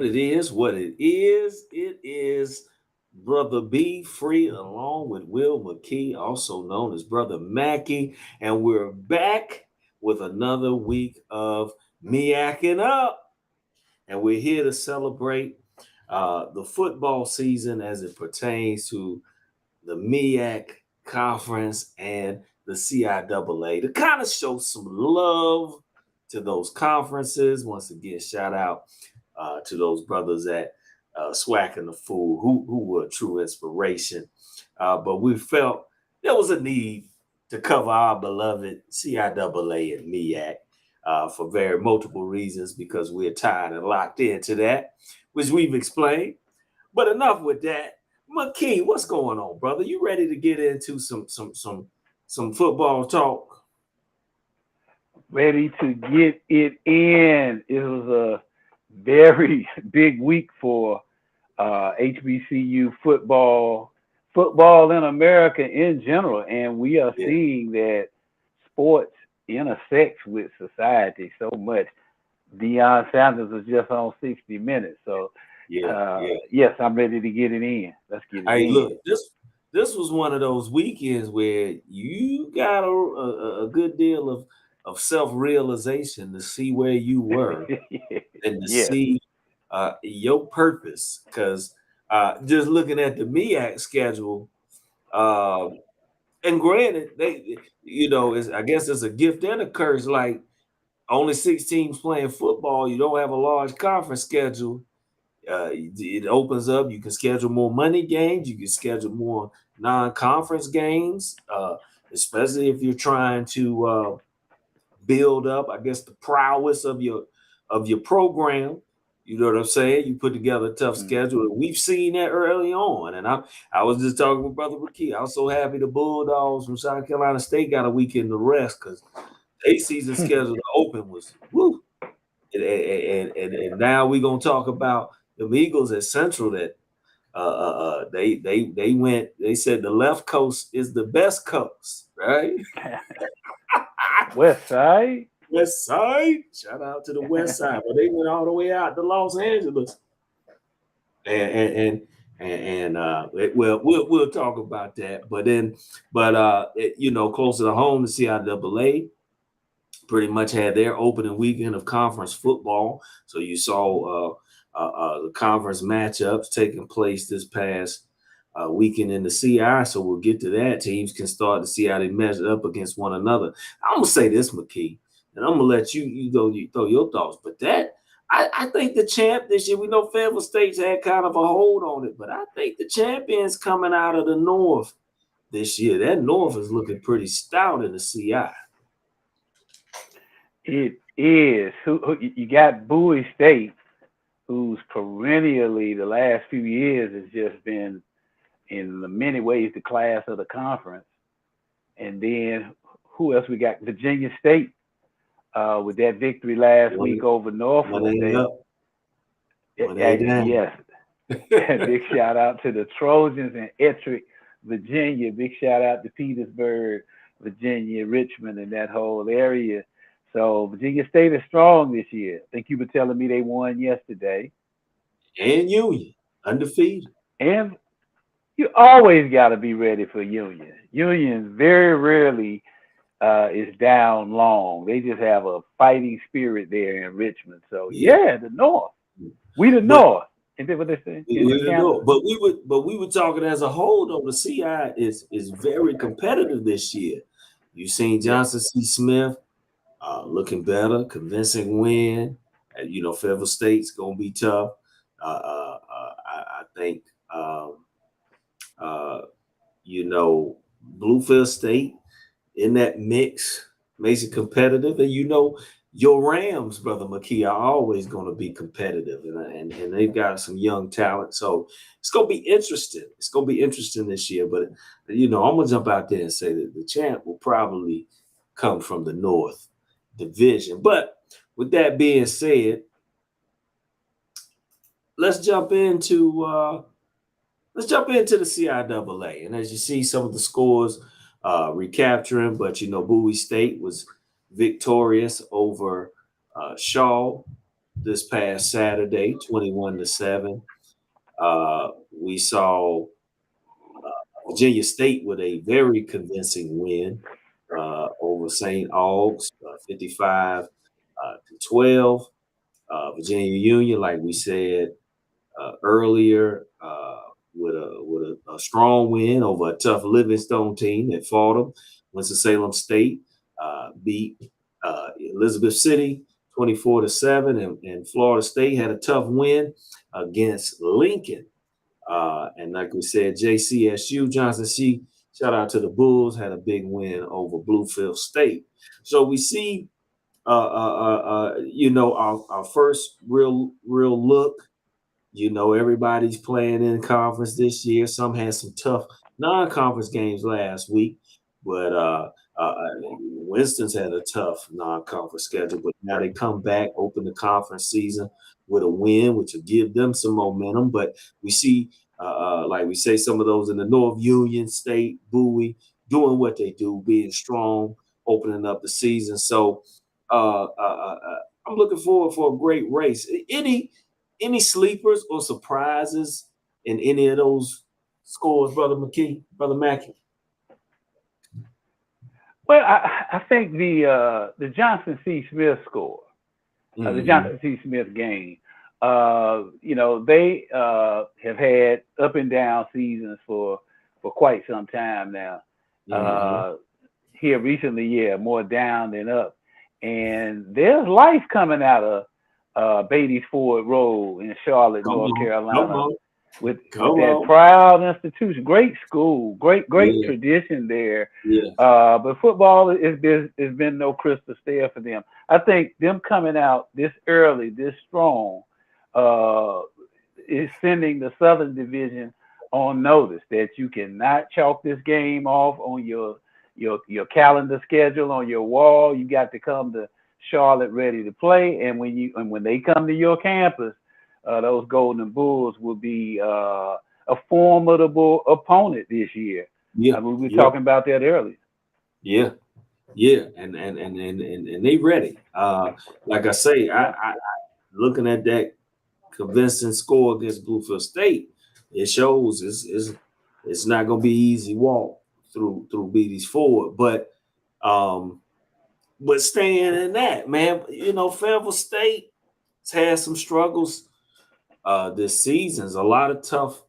It is Brother B Free along with Will McKee, also known as Brother Mackey, and we're back with another week of MEAC'n UP. And we're here to celebrate the football season as it pertains to the MEAC conference and the CIAA to kind of show some love to those conferences. Once again, shout out to those brothers at Swack and the Fool who were a true inspiration. But we felt there was a need to cover our beloved CIAA and MEAC for very multiple reasons because we're tied and locked into that, which we've explained. But enough with that. McKee, what's going on, brother? You ready to get into some football talk? Ready to get it in. It was a very big week for HBCU football in America in general, and we are Yeah, seeing that sports intersects with society so much. Deion Sanders was just on 60 Minutes, so yeah. yes, I'm ready to get it in. Let's get it Hey, in. look, this was one of those weekends where you got a good deal of self realization to see where you were and to Yes. see your purpose. Because just looking at the MEAC schedule, uh, and granted, I guess it's a gift and a curse. Like only 6 teams playing football, you don't have a large conference schedule. It opens up. You can schedule more money games. You can schedule more non-conference games, especially if you're trying to build up, I guess, the prowess of your program. You know what I'm saying? You put together a tough Mm. schedule. And we've seen that early on. And I was just talking with Brother Ricky. I was so happy the Bulldogs from South Carolina State got a weekend to rest because their season schedule to open was woo. And now we're gonna talk about the Eagles at Central that they went. They said the left coast is the best coast, right? West Side. West Side. Shout out to the West Side, but they went all the way out to Los Angeles, and and well, we'll talk about that. Closer to home, the CIAA pretty much had their opening weekend of conference football. So you saw the conference matchups taking place this past weekend in the CI. So we'll get to that. Teams can start to see how they measure up against one another. I'm gonna say this, McKee, and I'm gonna let you throw your thoughts. But I think the champ this year. We know Fayetteville State's had kind of a hold on it, but I think the champions coming out of the North this year. That North is looking pretty stout in the CI. It is. Who you got? Bowie State, who's perennially the last few years has just been in many ways the class of the conference. And then who else we got? Virginia State with that victory last One, week over one Norfolk ain't State. up, one ain't down. Yes, big shout out to the Trojans in Ettrick, Virginia. Big shout out to Petersburg, Virginia, Richmond, and that whole area. So Virginia State is strong this year. I think you were telling me they won yesterday. And Union undefeated. And you always got to be ready for Union. Union very rarely is down long. They just have a fighting spirit there in Richmond. So Yeah, yeah, the North. We the but North. Is that what they say in we didn't know. Canada? But we were talking as a whole though. The CI is very competitive this year. You seen Yeah. Johnson C. Smith looking better, convincing win. Fayetteville State's gonna be tough. I think uh, Bluefield State in that mix makes it competitive. And your Rams, brother McKee, are always going to be competitive, and they've got some young talent. So it's going to be interesting. It's going to be interesting this year. But I'm gonna jump out there and say that the champ will probably come from the North Division. But with that being said, let's jump into the CIAA. And as you see, some of the scores recapturing, but Bowie State was victorious over Shaw. this past Saturday, 21-7. We saw Virginia State with a very convincing win over St. Aug's, 55-12. Virginia Union, like we said earlier, with a strong win over a tough Livingstone team that fought them. Winston-Salem State beat Elizabeth City 24-7, and Florida State had a tough win against Lincoln. And like we said, JCSU, Johnson C, shout out to the Bulls, had a big win over Bluefield State. So we see, our first real look. Everybody's playing in conference this year. Some had some tough non-conference games last week, but Winston's had a tough non-conference schedule. But now they come back, open the conference season with a win, which will give them some momentum. But we see, like we say, some of those in the North Union State, Bowie, doing what they do, being strong, opening up the season. So I'm looking forward for a great race. Any sleepers or surprises in any of those scores, Brother Mackey? Well, I think the Johnson C. Smith score, the Mm-hmm. Johnson C. Smith game. They have had up and down seasons for quite some time now. Mm-hmm. Uh, Here recently, yeah, more down than up. And there's life coming out of Beatty's Ford Road in Charlotte, Come North on, come Carolina, on, with come that on. proud institution. Great school, great Yeah, tradition there. yeah, But football has been no crystal stair for them. I think them coming out this early, this strong, uh, is sending the Southern Division on notice that you cannot chalk this game off on your calendar schedule on your wall. You got to come to Charlotte ready to play, and when they come to your campus, those Golden Bulls will be a formidable opponent this year. yeah, I mean, we were yeah, talking about that earlier. yeah, yeah, and they ready. Like I say, Yeah, I looking at that convincing score against Bluefield State, it shows it's not gonna be easy walk through BD's forward, um, but staying in that, man, Fayetteville State has had some struggles this season. A lot of tough,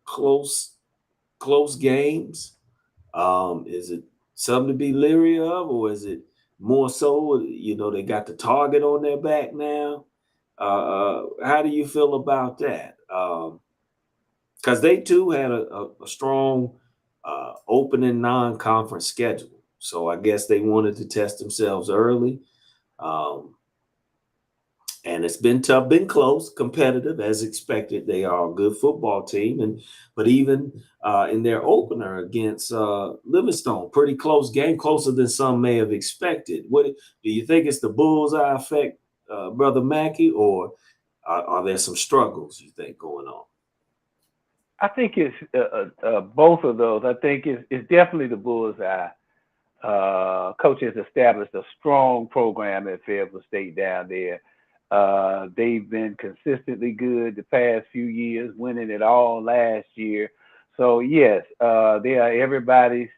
close, close games. Is it something to be leery of, or is it more so, they got the target on their back now? How do you feel about that? Because they too had a strong opening non-conference schedule, so I guess they wanted to test themselves early. Um, and it's been tough, been close, competitive as expected. They are a good football team, but even in their opener against Livingstone, pretty close game, closer than some may have expected. What do you think? It's the bullseye effect, Brother Mackey, or are there some struggles you think going on? I think it's both of those. I think it's definitely the bullseye. Coach has established a strong program at Fayetteville State down there. They've been consistently good the past few years, winning it all last year. So yes, they are everybody's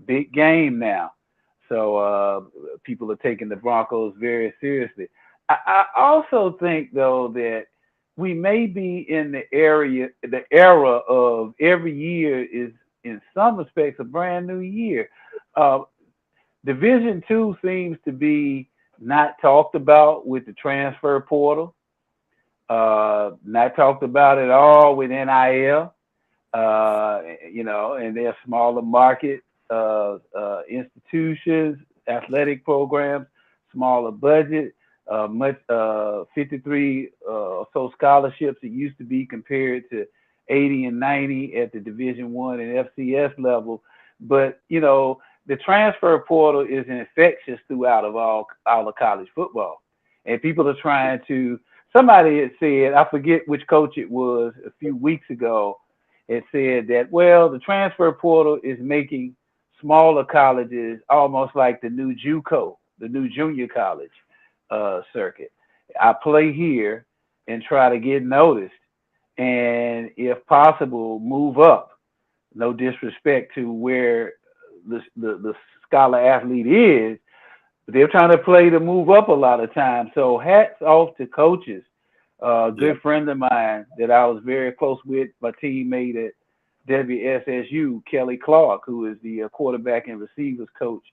big game now. So people are taking the Broncos very seriously. I also think though that we may be in the era of every year is in some respects a brand new year. Uh, Division 2 seems to be not talked about with the transfer portal. Not talked about at all with NIL. And they're smaller market institutions, athletic programs, smaller budget, much 53 so scholarships it used to be compared to 80 and 90 at the Division 1 and FCS level. But the transfer portal is infectious throughout of all of college football, and people are trying to. Somebody had said, I forget which coach it was a few weeks ago, it said that, well, the transfer portal is making smaller colleges almost like the new JUCO, the new junior college circuit. I play here and try to get noticed, and if possible, move up. No disrespect to where the scholar athlete is, but they're trying to play to move up a lot of times. So hats off to coaches. A Yeah. good friend of mine that I was very close with, my teammate at WSSU, Kelly Clark, who is the quarterback and receivers coach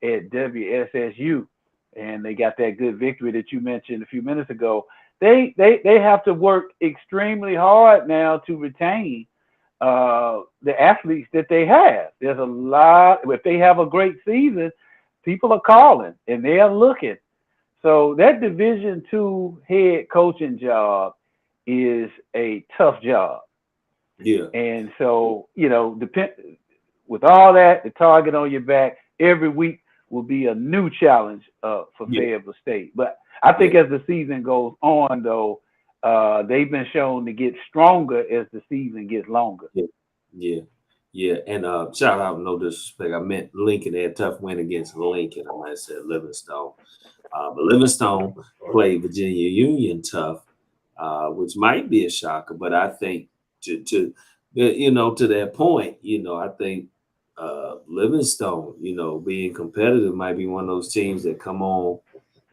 at WSSU, and they got that good victory that you mentioned a few minutes ago. They have to work extremely hard now to retain the athletes that they have. There's a lot. If they have a great season, people are calling and they are looking. So that Division II head coaching job is a tough job. Yeah. And so, depend with all that, the target on your back every week will be a new challenge for Yeah. Fayetteville State. But I Yeah. think as the season goes on, though, they've been shown to get stronger as the season gets longer. Yeah. Yeah. Yeah. And shout out, no disrespect. I meant Lincoln. They had a tough win against Lincoln. I might have said Livingstone. But Livingstone played Virginia Union tough, which might be a shocker. But I think to that point, I think Livingstone, being competitive might be one of those teams that come on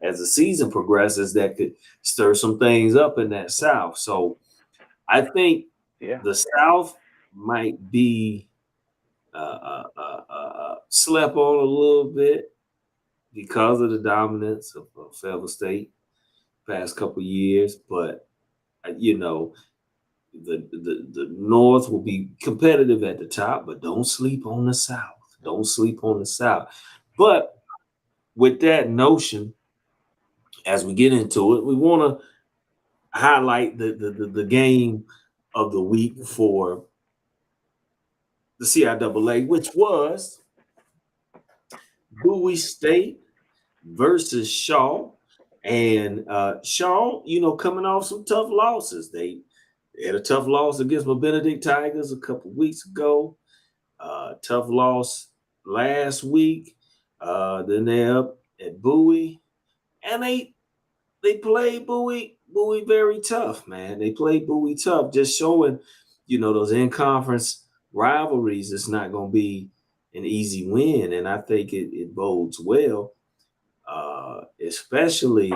as the season progresses that could stir some things up in that South. So I think Yeah. the South might be slept on a little bit because of the dominance of Fayetteville State past couple years, but you know the North will be competitive at the top, but don't sleep on the South. Don't sleep on the South. But with that notion, as we get into it, we want to highlight the game of the week for the CIAA, which was Bowie State versus Shaw. And Shaw, coming off some tough losses. They had a tough loss against my Benedict Tigers a couple weeks ago. Tough loss last week. Then they're up at Bowie, and they played Bowie very tough, man. They played Bowie tough, just showing, those in conference rivalries. It's not going to be an easy win, and I think it bodes well, especially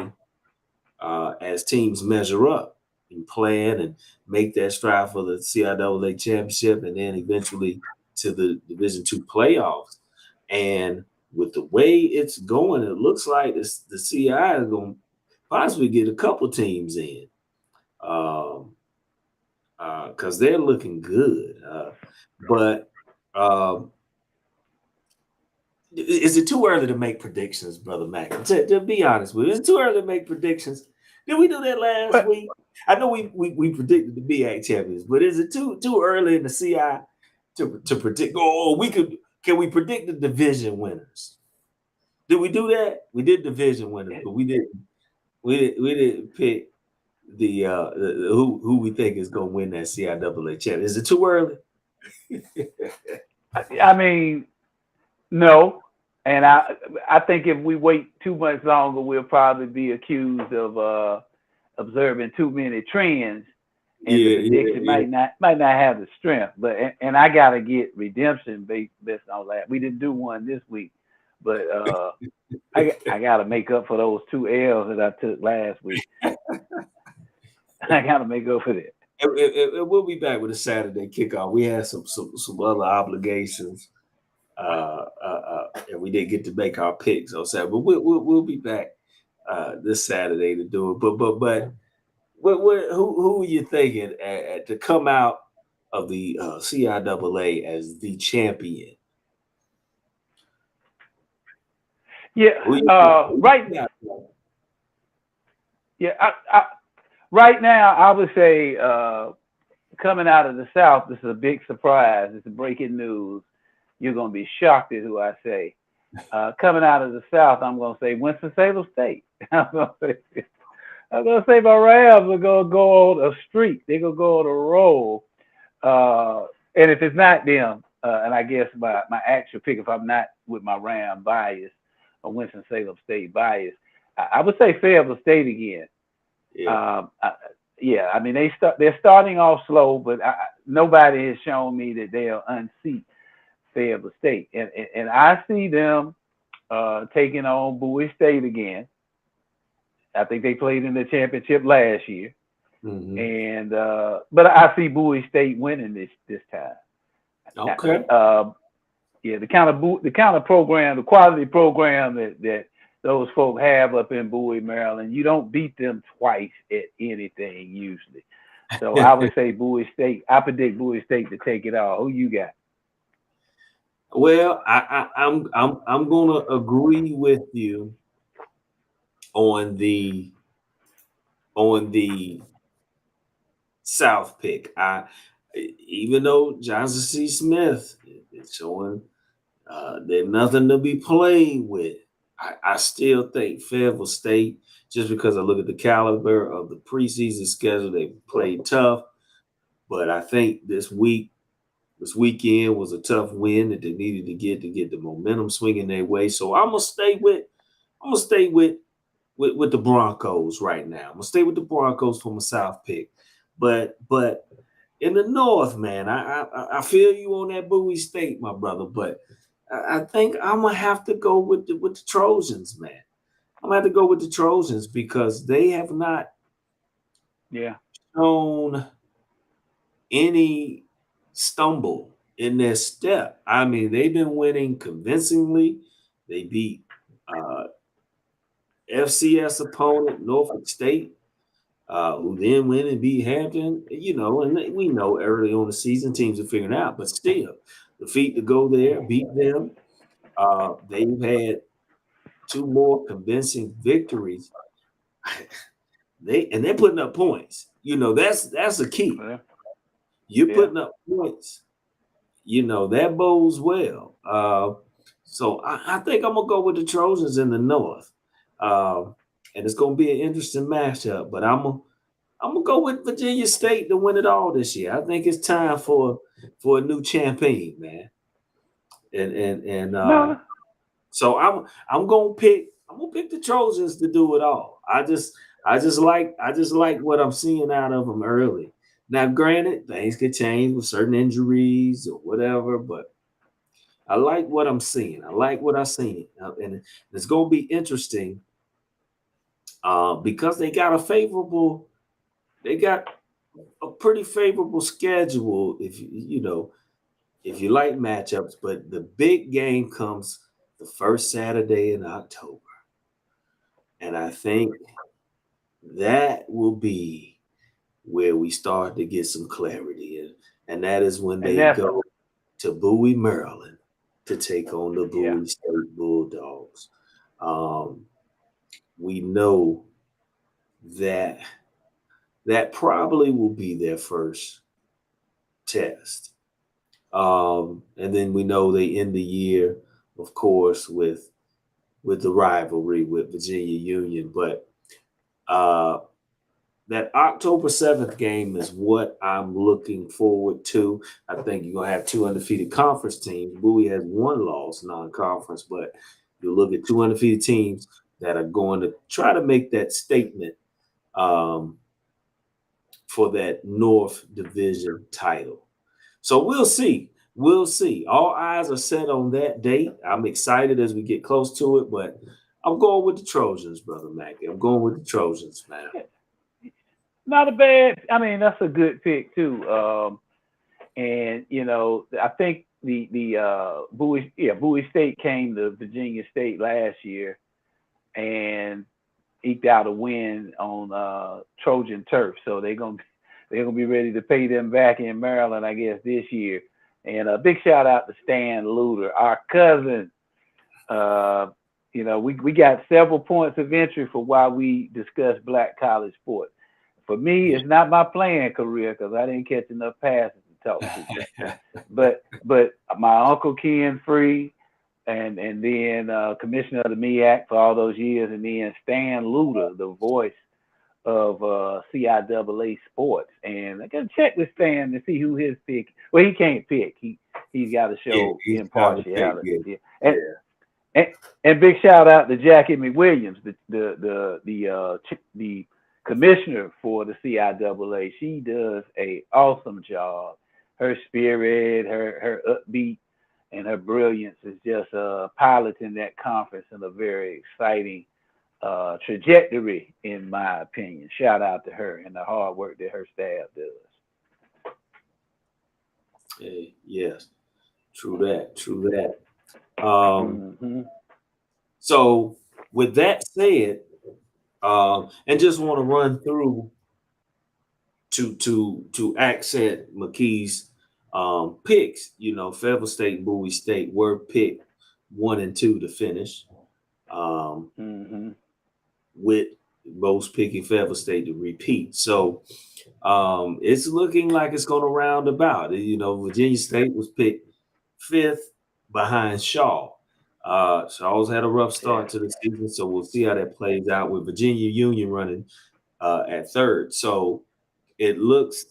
as teams measure up and plan and make that strive for the CIAA championship and then eventually to the Division II playoffs. And with the way it's going, it looks like the CI is going to possibly get a couple teams in um, because they're looking good. But is it too early to make predictions, Brother Mac? To be honest with you, is it too early to make predictions? Did we do that last But week? I know we predicted the MEAC champions, but is it too early in the CI to predict? Oh, can we predict the division winners? Did we do that? We did division winners, but we didn't pick who we think is going to win that CIAA champion. Is it too early? I mean, no. And I think if we wait too much longer, we'll probably be accused of observing too many trends, and the Yeah, yeah, prediction yeah. might not have the strength. But and I gotta get redemption based on that. We didn't do one this week, but I gotta make up for those two L's that I took last week. I gotta make up for that. We'll be back with a Saturday kickoff. We had some other obligations, and we didn't get to make our picks on Saturday. But we'll be back this Saturday to do it. But who are you thinking to come out of the CIAA as the champion? Yeah. Who you think? Right. Yeah. Right now, I would say coming out of the South, this is a big surprise. It's a breaking news. You're gonna be shocked at who I say. Coming out of the South, I'm gonna say Winston-Salem State. I'm gonna say my Rams are gonna go on a streak. They're gonna go on a roll. And if it's not them, and I guess my actual pick, if I'm not with my Ram bias or Winston-Salem State bias, I would say Fayetteville State again. Yeah. Um, I, yeah, I mean they're starting off slow, but nobody has shown me that they'll unseat Fayetteville State, and I see them taking on Bowie State again. I think they played in the championship last year, Hmm. and but I see Bowie State winning this time. Okay. Yeah, the kind of program, the quality program that those folk have up in Bowie, Maryland, you don't beat them twice at anything usually. So I would say Bowie State. I predict Bowie State to take it all. Who you got? Well, I'm gonna agree with you on the South pick. Even though Johnson C. Smith is showing there's nothing to be played with, I still think Fayetteville State, just because I look at the caliber of the preseason schedule, they played tough. But I think this weekend was a tough win that they needed to get the momentum swinging their way. So I'm gonna stay with the Broncos right now. I'm gonna stay with the Broncos for my South pick. But in the North, man, I feel you on that Bowie State, my brother. But I think I'm gonna have to go with the Trojans, man. I'm gonna have to go with the Trojans because they have not Yeah, shown any stumble in their step. I mean, they've been winning convincingly. They beat uh, FCS opponent Norfolk State, who then went and beat Hampton. You know, and we know early on the season teams are figuring it out, but still, the feat to go there, beat them. They've had two more convincing victories. They're putting up points. You know, that's a key. yeah, You're yeah. putting up points. You know that bodes well. So I think I'm gonna go with the Trojans in the North, um, and it's gonna be an interesting matchup. But I'm gonna go with Virginia State to win it all this year. I think it's time for a new champion, man. And No, so I'm gonna pick the Trojans to do it all. I just like what I'm seeing out of them early. Now, granted, things could change with certain injuries or whatever, but I like what I'm seeing. I like what I seen, and it's gonna be interesting because they got a pretty favorable schedule. If you know if you like matchups, but the big game comes the first Saturday in October. And I think that will be where we start to get some clarity. And that is when and they that's go to Bowie, Maryland to take on the yeah. Bowie State Bulldogs. Um, we know that that probably will be their first test. And then we know they end the year, of course, with the rivalry with Virginia Union. But uh, that October 7th game is what I'm looking forward to. I think you're going to have two undefeated conference teams. Bowie has one loss non-conference, but you look at two undefeated teams that are going to try to make that statement um, for that North Division title. So we'll see. We'll see. All eyes are set on that date. I'm excited as we get close to it, but I'm going with the Trojans, brother Mackey. I'm going with the Trojans, man. Not a bad. I mean, that's a good pick too. And I think the Bowie State came to Virginia State last year and eked out a win on Trojan turf. So they're gonna be ready to pay them back in Maryland, I guess, this year. And a big shout out to Stan Luter, our cousin. Uh, we got several points of entry for why we discuss black college sports. For me, it's not my playing career because I didn't catch enough passes to talk too much. But my uncle Ken Free and then commissioner of the MEAC for all those years, and then Stan Luter, the voice of CIAA sports. And I gotta check with Stan to see who his pick. Well, he can't pick. He's got to Yeah, show he's got to pick. impartiality. Yeah, Yeah. yeah. And big shout out to Jackie McWilliams, the commissioner for the CIAA. She does a awesome job. Her spirit, her upbeat, and her brilliance is just piloting that conference in a very exciting trajectory, in my opinion. Shout out to her and the hard work that her staff does. Yes, true that, true that. Hmm. So with that said, and just want to run through to accent McKee's picks. You know, Fayetteville State, Bowie State were picked 1 and 2 to finish. Um, Hmm. with most picking Fayetteville State to repeat. So it's looking like it's going to round about. You know, Virginia State was picked fifth behind Shaw. Shaw's had a rough Yeah, start to the season, so we'll see how that plays out with Virginia Union running at third. So it looks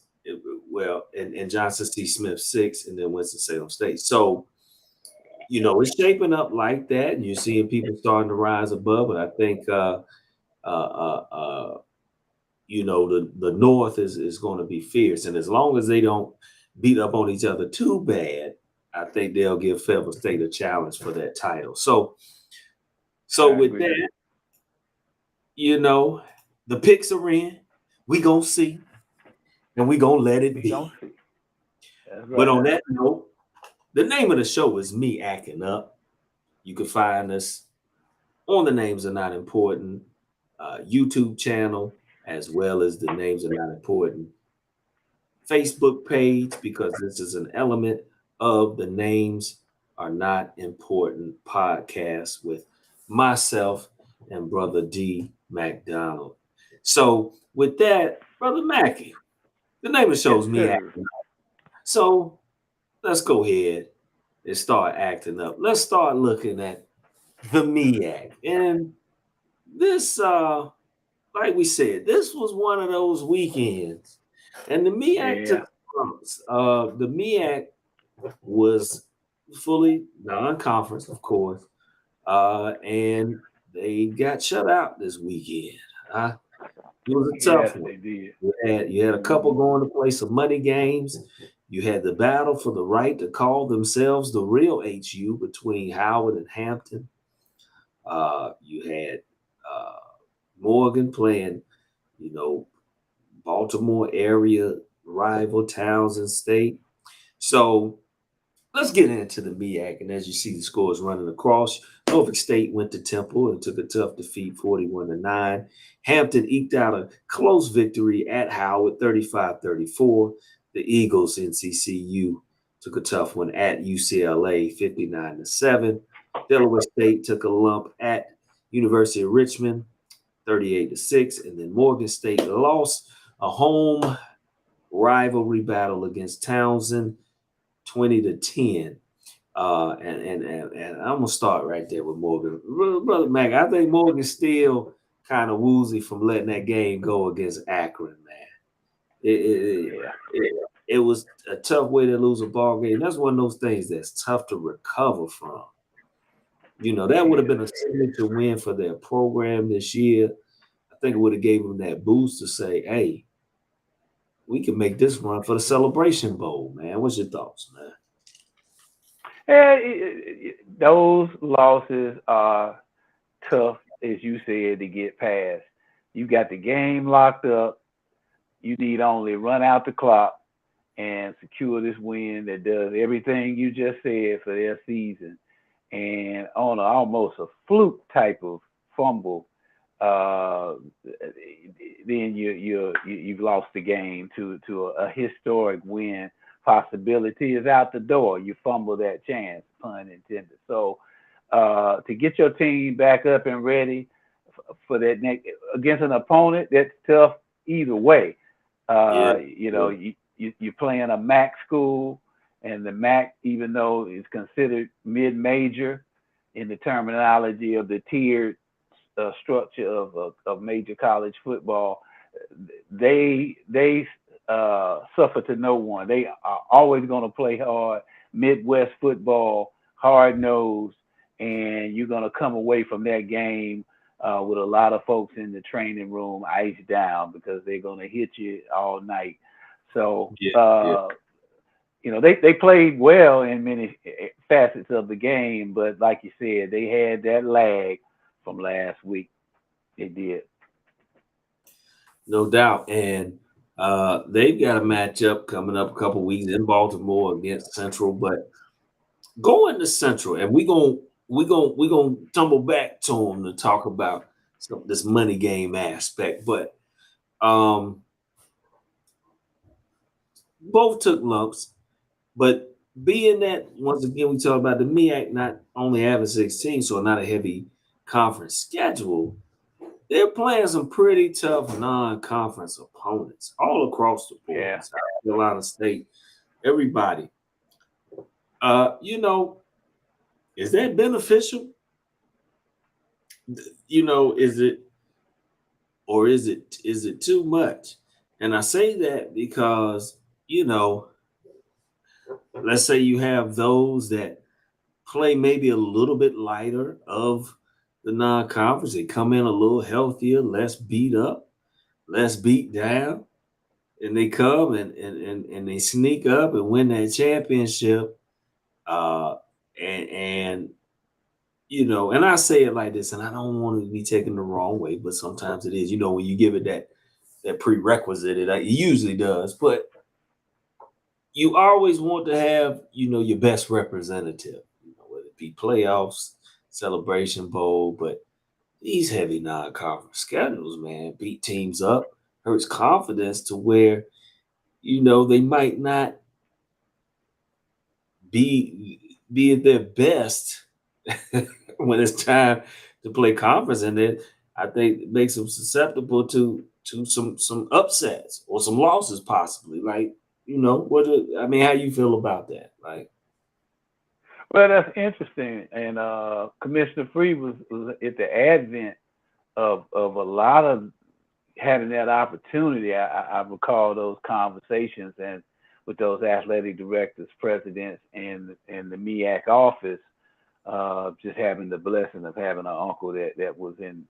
well, and Johnson C. Smith sixth, and then Winston-Salem State. So you know it's shaping up like that, and you're seeing people starting to rise above it. I think uh, uh, uh, you know the North is going to be fierce, and as long as they don't beat up on each other too bad, I think they'll give Fayetteville State a challenge for that title. So I with agree. that, you know, the picks are in. We gonna see, and we gonna let it We gonna be. see. That's But right. on that note, the name of the show is Me Acting Up. You can find us on the Names Are Not Important YouTube channel, as well as the Names Are Not Important Facebook page, because this is an element of the Names Are Not Important podcast with myself and Brother D. McDonald. So, with that, Brother Mackey, the name of the show Yes, is Me sir. Acting Up. So, let's go ahead and start acting up. Let's start looking at the MEAC. And this, like we said, this was one of those weekends. And the MEAC Yeah. took bumps. The MEAC was fully non-conference, of course, and they got shut out this weekend. Uh, it was a Yes, tough one. they did. You had a couple Hmm. going to play some money games. You had the battle for the right to call themselves the real HU between Howard and Hampton. You had uh, Morgan playing, you know, Baltimore area rival Townsend State. So let's get into the MEAC. And as you see the scores running across, Norfolk State went to Temple and took a tough defeat 41-9. Hampton eked out a close victory at Howard 35-34. The Eagles NCCU took a tough one at UCLA 59-7. Delaware State took a lump at University of Richmond 38-6. And then Morgan State lost a home rivalry battle against Townsend 20-10. And I'm gonna start right there with Morgan, brother Mac. I think Morgan's still kind of woozy from letting that game go against Akron, man. It it, Yeah. it was a tough way to lose a ball game. That's one of those things that's tough to recover from. You know, It that would have is. been a signature win for their program this year. I think it would have gave them that boost to say, "Hey, we can make this run for the Celebration Bowl, man." What's your thoughts, man? Yeah, those losses are tough, as you said, to get past. You got the game locked up. You need only run out the clock and secure this win that does everything you just said for their season. And on almost a fluke type of fumble, uh, then you've lost the game to a historic win. Possibility is out the door. You fumble that chance, pun intended. So to get your team back up and ready for that next against an opponent that's tough either way. Yeah, You know, yeah, you're playing a MAC school, and the MAC, even though it's considered mid-major in the terminology of the tiered structure of major college football, they suffer to no one. They are always going to play hard, Midwest football, hard nosed, and you're going to come away from that game with a lot of folks in the training room iced down because they're going to hit you all night. So, Yeah, yeah. they played well in many facets of the game, but like you said, they had that lag from last week. They did. No doubt. And they've got a matchup coming up a couple weeks in Baltimore against Central. But going to Central, and we gonna tumble back to them to talk about this money game aspect. But um, both took lumps. But being that once again we talk about the MEAC not only having 16, so not a heavy conference schedule, they're playing some pretty tough non-conference opponents all across the board. Yeah. South Carolina State, everybody. You know, is that beneficial? You know, is it or is it too much? And I say that because, you know, let's say you have those that play maybe a little bit lighter of the non-conference. They come in a little healthier, less beat up, less beat down, and they come and they sneak up and win that championship. Uh, and and I say it like this, and I don't want to be taken the wrong way, but sometimes it is. You know, when you give it that prerequisite, it usually does. But you always want to have your best representative, whether it be playoffs, celebration bowl, but these heavy non-conference schedules, man, beat teams up, hurts confidence to where they might not be at their best when it's time to play conference, and then I think it makes them susceptible to some upsets or some losses possibly. Like, I mean, how you feel about that? Like, Well, that's interesting. And Commissioner Free was at the advent of a lot of having that opportunity. I recall those conversations and with those athletic directors, presidents, and the MEAC office, just having the blessing of having an uncle that was in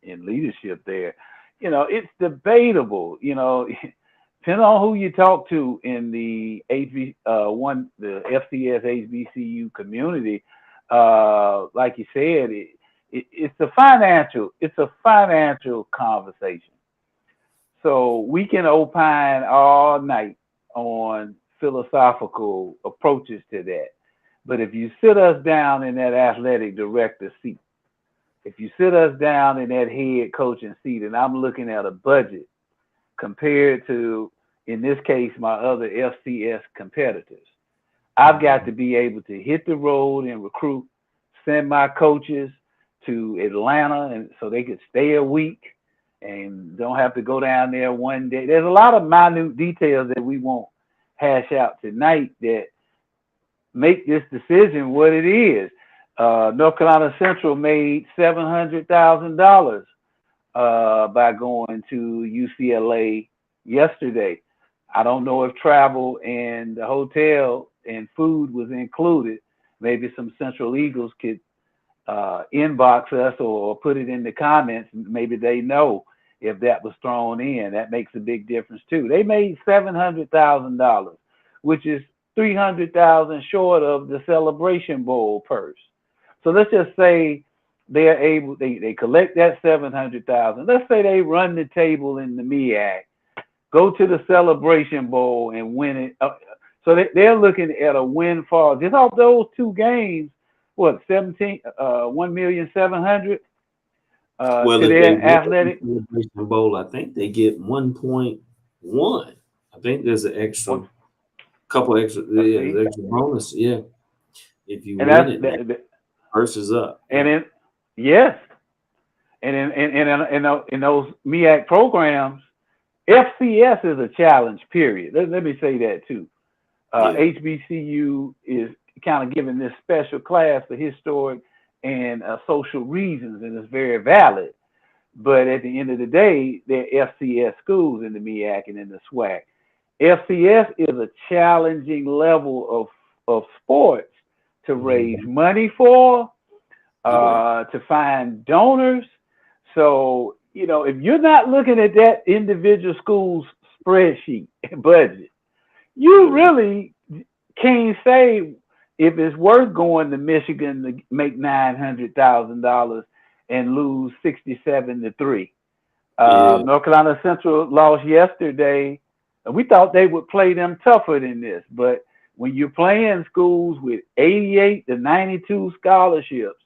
leadership there. It's debatable. Depending on who you talk to in the the FCS HBCU community, like you said, it's a financial conversation. So we can opine all night on philosophical approaches to that. But if you sit us down in that athletic director seat, if you sit us down in that head coaching seat, and I'm looking at a budget compared to, in this case, my other FCS competitors, I've got mm, to be able to hit the road and recruit, send my coaches to Atlanta, and so they could stay a week and don't have to go down there one day. There's a lot of minute details that we won't hash out tonight that make this decision what it is. North Carolina Central made $700,000 by going to UCLA yesterday. I don't know if travel and the hotel and food was included. Maybe some Central Eagles could inbox us or put it in the comments. Maybe they know if that was thrown in. That makes a big difference too. They made $700,000, which is 300,000 short of the Celebration Bowl purse. So let's just say they collect that 700,000. Let's say they run the table in the MEAC, go to the Celebration Bowl and win it. So they're looking at a windfall just off those two games. What 1,700,000 well, to if they their win the athletic. Celebration Bowl, I think they get 1.1. I think there's an extra What couple extra, yeah, see, there's extra bonus. Yeah, if you and win that's it, now purse is up. and Yeah, in yes, and in those MEAC programs, FCS is a challenge. Period. Let me say that too. yeah. HBCU is kind of given this special class for historic and social reasons, and it's very valid. But at the end of the day, they're FCS schools in the MEAC and in the SWAC. FCS is a challenging level of sports to raise Mhm. money for, Yeah. to find donors. So, if you're not looking at that individual school's spreadsheet budget, you Mhm. really can't say if it's worth going to Michigan to make $900,000 and lose 67-3. Yeah. North Carolina Central lost yesterday. We thought they would play them tougher than this, but when you're playing schools with 88 to 92 scholarships,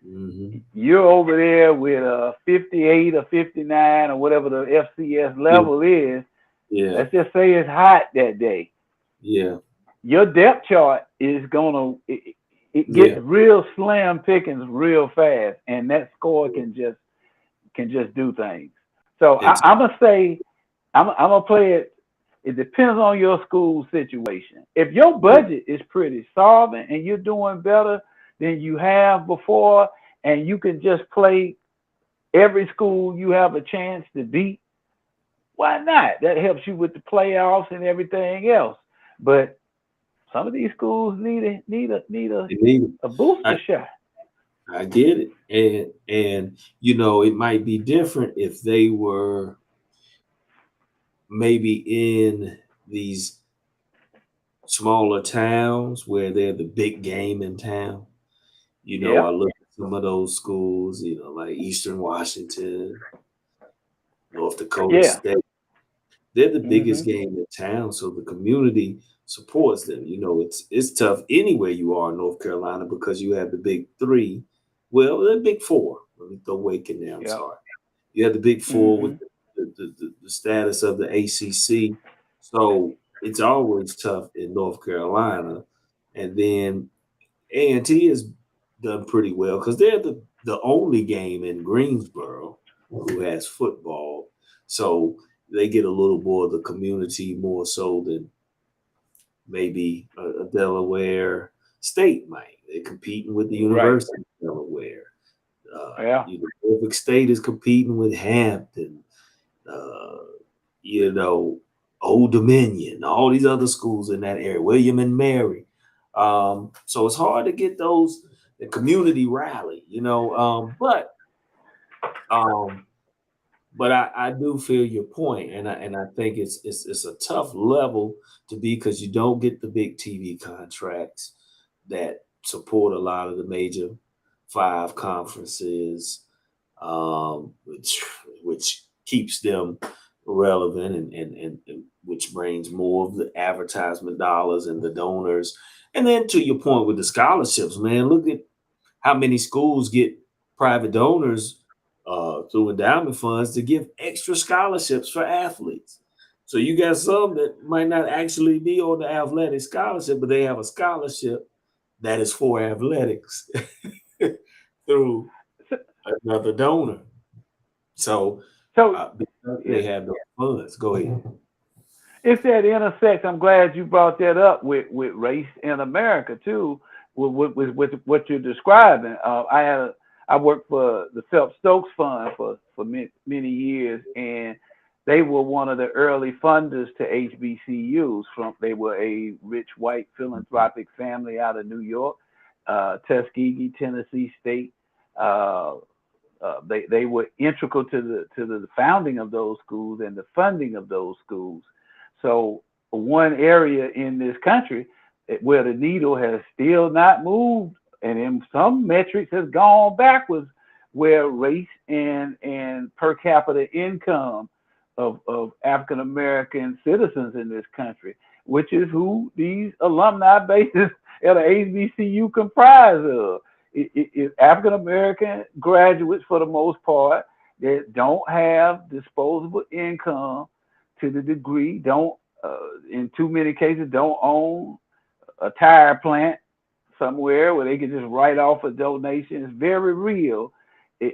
Hmm. you're over there with a 58 or 59 or whatever the FCS Yeah. level is. Yeah. Let's just say it's hot that day. Yeah. Your depth chart is it gets Yeah. real slim pickings real fast, and that score can just do things. So It's I'm gonna say I'm gonna play it. It depends on your school situation. If your yeah. budget is pretty solvent and you're doing better than you have before, and you can just play every school you have a chance to beat, why not? That helps you with the playoffs and everything else. But some of these schools need They need it. a I, booster shot. I get it. And it might be different if they were maybe in these smaller towns where they're the big game in town. I Yeah, look at some of those schools, like Eastern Washington, North Dakota yeah. State. They're the biggest Hmm. game in town, so the community supports them. It's tough anywhere you are in North Carolina because you have the big three. Well, the big four. Let me throw Wake in there. I'm Yeah. sorry. You have the big four with Hmm. the status of the ACC. So it's always tough in North Carolina. And then A&T has done pretty well because they're the only game in Greensboro who has football. So they get a little more of the community more so than maybe a Delaware State might. They're competing with the Right. University of Delaware. Yeah. Norfolk State is competing with Hampton, uh, you know, Old Dominion, all these other schools in that area, William and Mary. So it's hard to get those the community rally. Um, but I do feel your point, and I think it's a tough level to be because you don't get the big TV contracts that support a lot of the major five conferences, which keeps them relevant and which brings more of the advertisement dollars and the donors. And then to your point with the scholarships, man, look at how many schools get private donors through endowment funds to give extra scholarships for athletes. So you got some that might not actually be on the athletic scholarship, but they have a scholarship that is for athletics through So, another donor. So so because they yeah, have those funds, go ahead. it's that intersect. I'm glad you brought that up with race in America too, with what you're describing. I worked for the Phelps Stokes Fund for many years, and they were one of the early funders to HBCUs. They were a rich white philanthropic family out of New York, Tuskegee, Tennessee State. Uh, they were integral to the founding of those schools and the funding of those schools. So one area in this country where the needle has still not moved, and in some metrics has gone backwards, where race and per capita income of African American citizens in this country, which is who these alumni bases at a HBCU comprise of. It African American graduates for the most part that don't have disposable income to the degree, don't in too many cases don't own a tire plant somewhere where they can just write off a donation. It's very real. And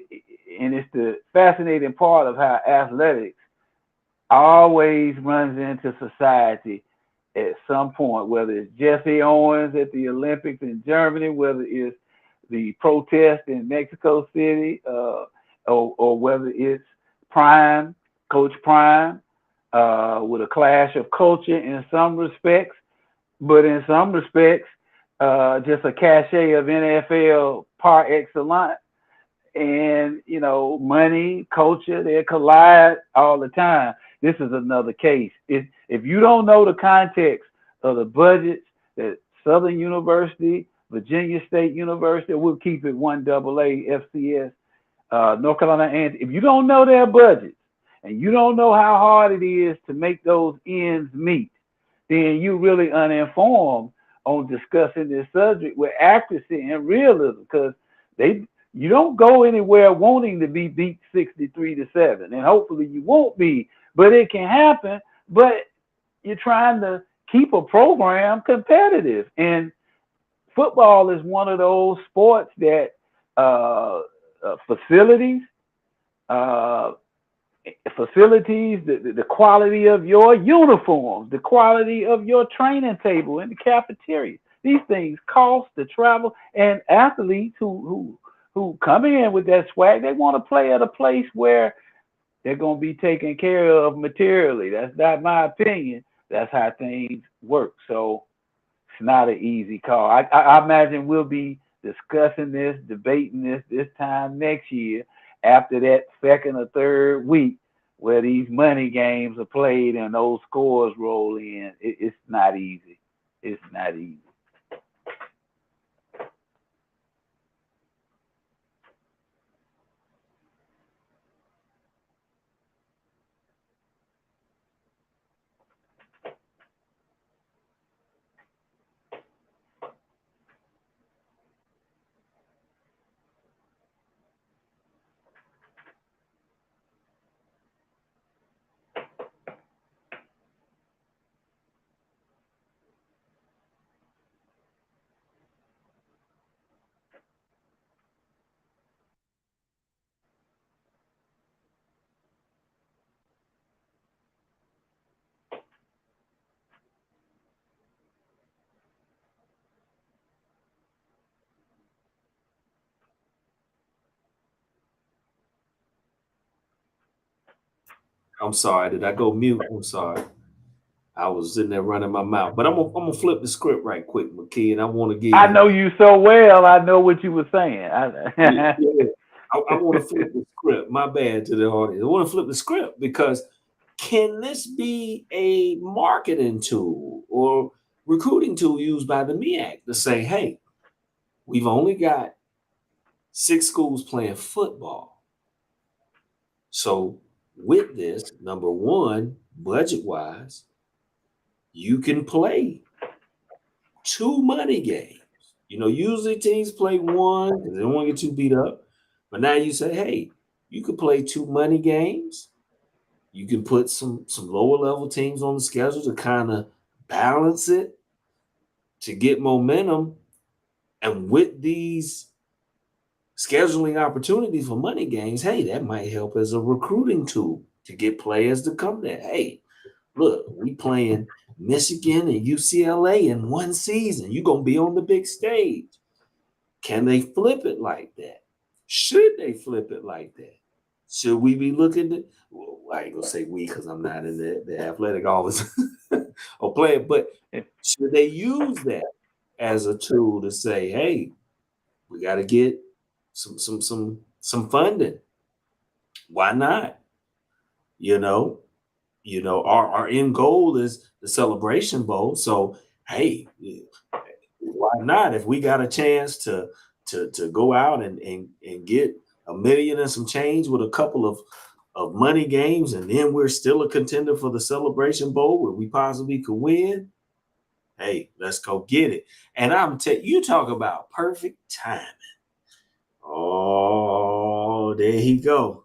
it's the fascinating part of how athletics always runs into society at some point, whether it's Jesse Owens at the Olympics in Germany, whether it's the protest in Mexico City, or whether it's Prime, Coach Prime, with a clash of culture in some respects, but in some respects, just a cachet of NFL par excellence. and money, culture, they collide all the time. This is another case. If you don't know the context of the budgets that Southern University, Virginia State University, we'll keep it one AA FCS, North Carolina, and if you don't know their budgets and you don't know how hard it is to make those ends meet, then you really uninformed on discussing this subject with accuracy and realism, because they you don't go anywhere wanting to be beat 63-7, and hopefully you won't be, but it can happen. But you're trying to keep a program competitive, and football is one of those sports that facilities, uh, the quality of your uniforms, the quality of your training table in the cafeteria. These things cost to travel, and athletes who come in with that swag, they want to play at a place where they're going to be taken care of materially. That's not my opinion. That's how things work. So it's not an easy call. I imagine we'll be discussing this, debating this time next year after that second or third week where these money games are played and those scores roll in. It's not easy. It's not easy. I'm sorry. Did I go mute? I'm sorry. I was sitting there running my mouth. But I'm gonna flip the script right quick, McKee, and I want to give I you. know you so well. I know what you were saying. Yeah, yeah. I want to flip the script. My bad to the audience. I want to flip the script because can this be a marketing tool or recruiting tool used by the MEAC to say, hey, we've only got 6 schools playing football. So with this, number one, budget wise, you can play 2 money games. Usually teams play one because they don't want to get too beat up. But now you say, hey, you could play 2 money games. You can put some lower level teams on the schedule to kind of balance it to get momentum. And with these scheduling opportunities for money games, hey, that might help as a recruiting tool to get players to come there. Hey, look, we playing Michigan and UCLA in one season. You're gonna be on the big stage. Can they flip it like that? Should they flip it like that? Should we be looking to? Well, I ain't gonna say we because I'm not in the athletic office or playing, but should they use that as a tool to say, hey, we got to get some funding? Why not? You know, our end goal is the Celebration Bowl. So hey, why not? If we got a chance to go out and get 1 million and some change with a couple of money games, and then we're still a contender for the Celebration Bowl where we possibly could win. Hey, let's go get it. And I'm telling you, talk about perfect timing. Oh, there he go.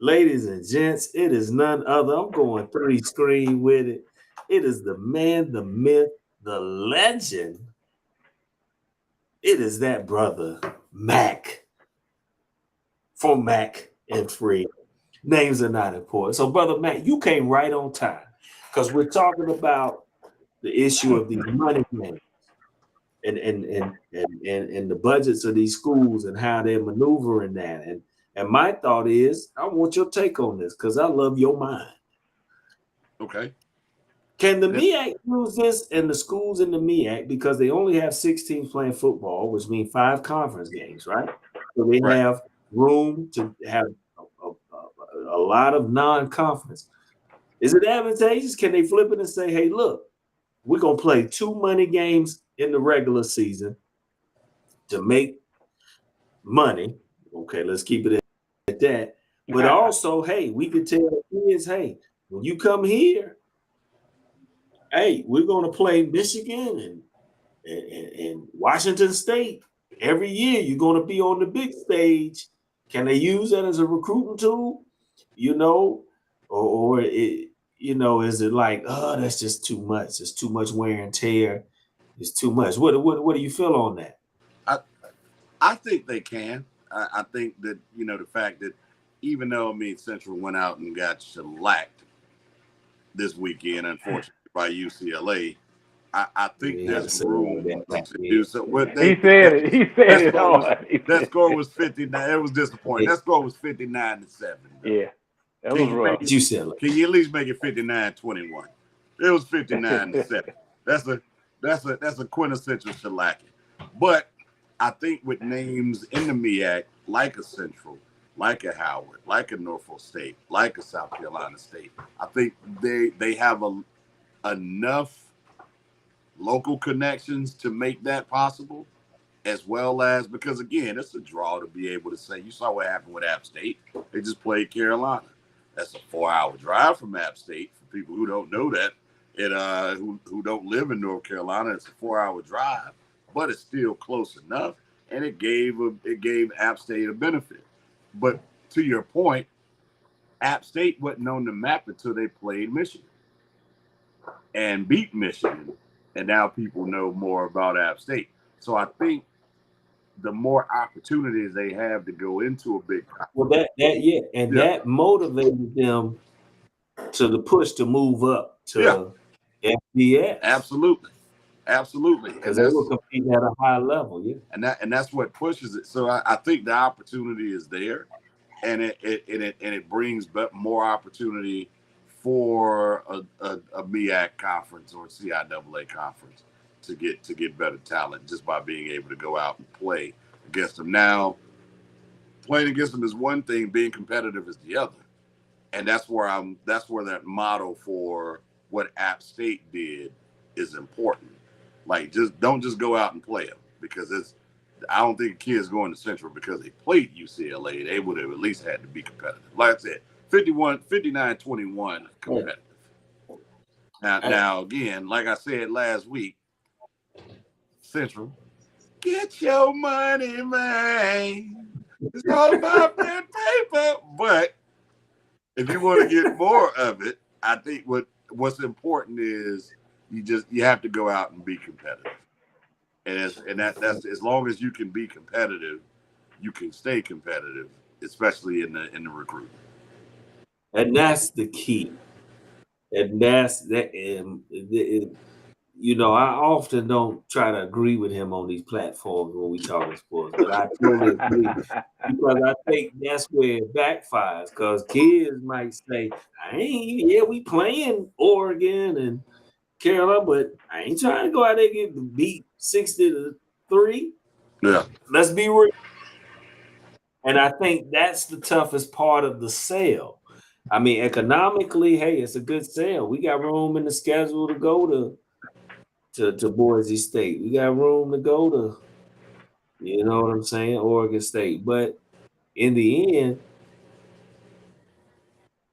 Ladies and gents, it is none other. I'm going 3 screen with it. It is the man, the myth, the legend. It is that brother, Mac, for Mac and Free. Names are not important. So, brother Mac, you came right on time because we're talking about the issue of these money men and the budgets of these schools and how they're maneuvering that. And my thought is, I want your take on this because I love your mind. Okay. Can the Let, MEAC use this and the schools in the MEAC because they only have 6 teams playing football, which means 5 conference games, right? So they Right. have room to have a lot of non-conference. Is it advantageous? Can they flip it and say, hey, look, we're going to play 2 money games in the regular season to make money. Okay, let's keep it at that. But also, hey, we could tell the kids, hey, when you come here, hey, we're going to play Michigan and Washington State. Every year you're going to be on the big stage. Can they use that as a recruiting tool? You know, or it, is it like, oh, that's just too much? It's too much wear and tear. It's too much. What do you feel on that? I I think they can. I think that the fact that even though Central went out and got shellacked this weekend, unfortunately by UCLA, I think You had to there's say all room that back to then. do so. What He they said that it. He said that it score was hard. that score was 59. It was disappointing. Yeah, That score was 59-7. Though. Yeah, that Can was you make rough. it? you said like, Can you at least make it 59-21? It was 59-7. That's a quintessential shellacking. But I think with names in the MEAC, like a Central, like a Howard, like a Norfolk State, like a South Carolina State, I think they have enough local connections to make that possible, as well as because again, it's a draw to be able to say you saw what happened with App State. They just played Carolina. That's a 4-hour drive from App State for people who don't know that. Who don't live in North Carolina, it's a 4-hour drive, but it's still close enough, and it gave App State a benefit. But to your point, App State wasn't on the map until they played Michigan and beat Michigan, and now people know more about App State. So I think the more opportunities they have to go into a big well, that yeah, and yeah, that motivated them to the push to move up yeah, to FBS absolutely, absolutely, because they were competing at a high level. Yeah. that's what pushes it. So I think the opportunity is there, and it brings more opportunity for a MEAC conference or CIAA conference to get better talent just by being able to go out and play against them. Now, playing against them is one thing; being competitive is the other. And that's where that model for what App State did is important. Like don't just go out and play them because I don't think kids going to Central because they played UCLA. They would have at least had to be competitive. Like I said, 59-21 Yeah. competitive. Now again, like I said last week, Central, get your money, man. It's all about pen paper, but if you want to get more of it, I think what's important is you have to go out and be competitive, that's as long as you can be competitive, you can stay competitive, especially in the recruitment. And that's the key. And that's that. I often don't try to agree with him on these platforms when we talk in sports, but I totally agree because I think that's where it backfires. Because kids might say, "I ain't, yeah, we playing Oregon and Carolina, but I ain't trying to go out there and get beat 60-3." Yeah, Let's be real. And I think that's the toughest part of the sale. I mean, economically, hey, it's a good sale. We got room in the schedule to go to Boise State. We got room to go to, you know what I'm saying, Oregon State. But in the end,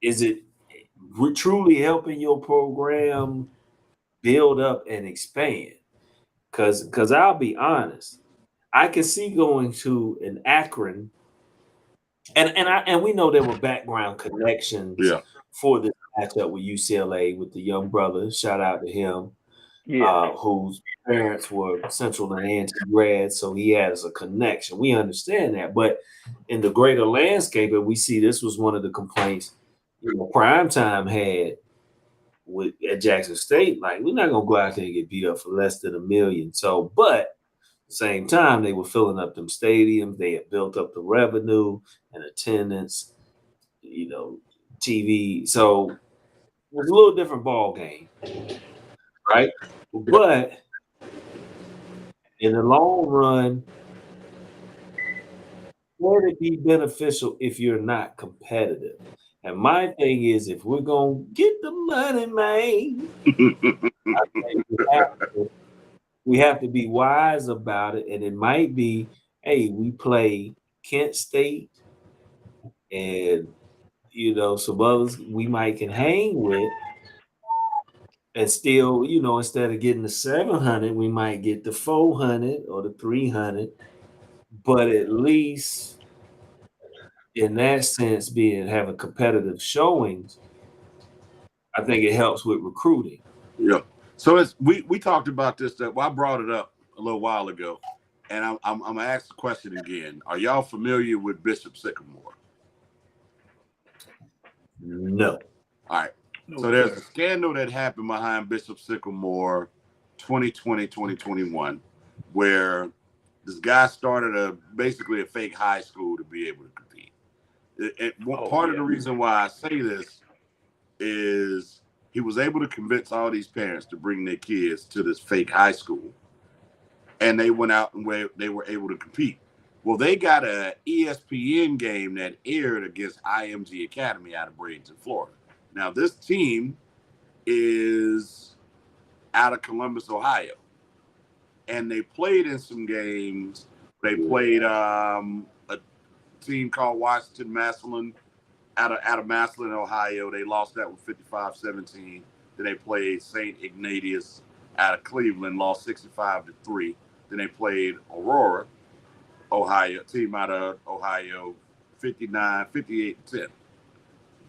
is it truly helping your program build up and expand? Because I'll be honest, I can see going to an Akron, and we know there were background connections yeah, for this matchup with UCLA with the young brother. Shout out to him, Yeah. whose parents were Central and A&T grads, so he has a connection. We understand that, but in the greater landscape, and we see this was one of the complaints, Primetime had with at Jackson State. Like, we're not gonna go out there and get beat up for less than $1 million. So, but at the same time, they were filling up them stadiums. They had built up the revenue and attendance, you know, TV. So it was a little different ball game, right? But in the long run, Would it be beneficial if you're not competitive? And my thing is, if we're gonna get the money, man, I think we have to be wise about it. And it might be, hey, we play Kent State and some others we might can hang with, and still, instead of getting the 700, we might get the 400 or the 300. But at least in that sense, being having competitive showings, I think it helps with recruiting. Yeah. So it's we talked about this. Well, I brought it up a little while ago, and I'm gonna ask the question again. Are y'all familiar with Bishop Sycamore? No. All right. No, So there's a sir. scandal that happened behind Bishop Sycamore 2020, 2021, where this guy started basically a fake high school to be able to compete. Oh Part of the yeah. reason why I say this is he was able to convince all these parents to bring their kids to this fake high school, and they went out and they were able to compete. Well, they got a ESPN game that aired against IMG Academy out of Bradenton, Florida. Now, this team is out of Columbus, Ohio, and they played in some games. They played a team called Washington Massillon out of Massillon, Ohio. They lost that with 55-17. Then they played St. Ignatius out of Cleveland, lost 65-3. Then they played Aurora, Ohio, team out of Ohio, 58-10.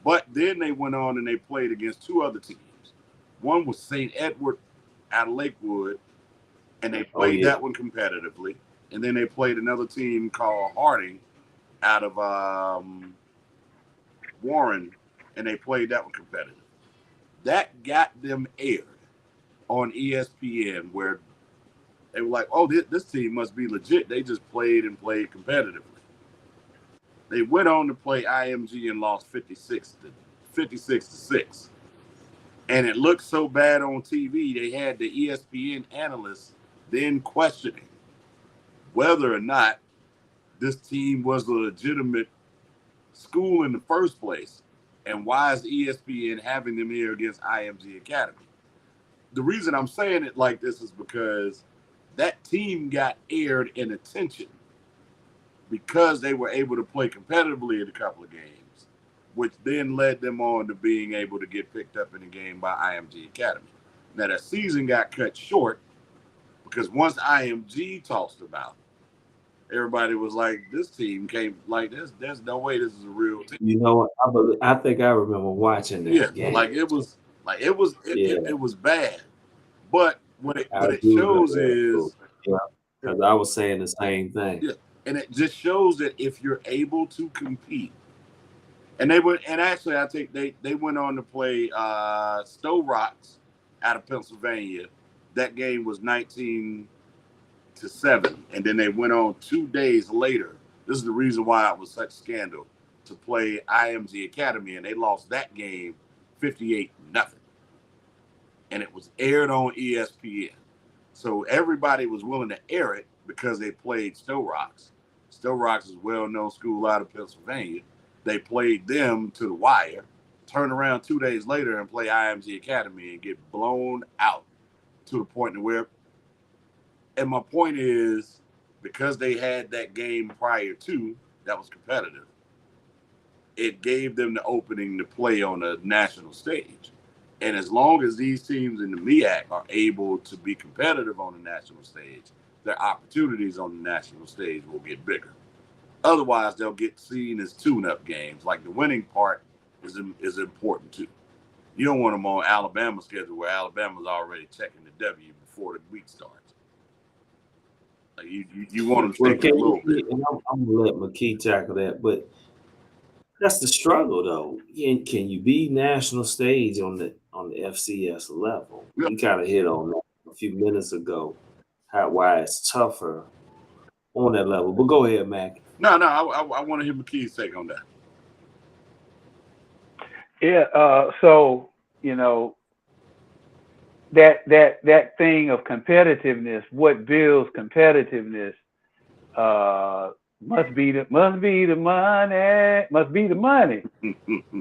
But then they went on and they played against two other teams. One was St. Edward out of Lakewood, and they Oh played yeah. that one competitively. And then they played another team called Harding out of Warren, and they played that one competitive. That got them aired on ESPN, where they were like, "Oh, this team must be legit. They just played and played competitively." They went on to play IMG and lost 56-6. And it looked so bad on TV, they had the ESPN analysts then questioning whether or not this team was a legitimate school in the first place, and why is ESPN having them here against IMG Academy? The reason I'm saying it like this is because that team got aired in attention because they were able to play competitively in a couple of games, which then led them on to being able to get picked up in a game by IMG Academy. Now, that season got cut short because once IMG tossed them out, everybody was like, this team came like this. There's no way this is a real team. I think I remember watching Yeah, that game. like Yeah, it was bad. But I what it do remember shows that too. is, Yeah, because I was saying the same thing. yeah, and it just shows that if you're able to compete, and they went, and actually I think they went on to play Stowe Rocks out of Pennsylvania. That game was 19-7, and then they went on 2 days later. This is the reason why it was such a scandal, to play IMG Academy, and they lost that game 58-0, and it was aired on ESPN. So everybody was willing to air it because they played Stowe Rocks. Stowe Rocks is a well-known school out of Pennsylvania. They played them to the wire, turn around 2 days later and play IMG Academy and get blown out to the point where, and my point is, because they had that game prior to, that was competitive, it gave them the opening to play on a national stage. And as long as these teams in the MEAC are able to be competitive on the national stage, their opportunities on the national stage will get bigger. Otherwise, they'll get seen as tune-up games. Like, the winning part is important too. You don't want them on Alabama's schedule where Alabama's already checking the W before the week starts. Like, you want them Well, shaking a little bit. and I'm gonna let McKee tackle that, but that's the struggle, though. Can you be national stage on the FCS level? Yeah. We kind of hit on that a few minutes ago, why it's tougher on that level. But go ahead, Mac. No, I want to hear McKee's take on that. Yeah. So you know that thing of competitiveness. What builds competitiveness? must be the money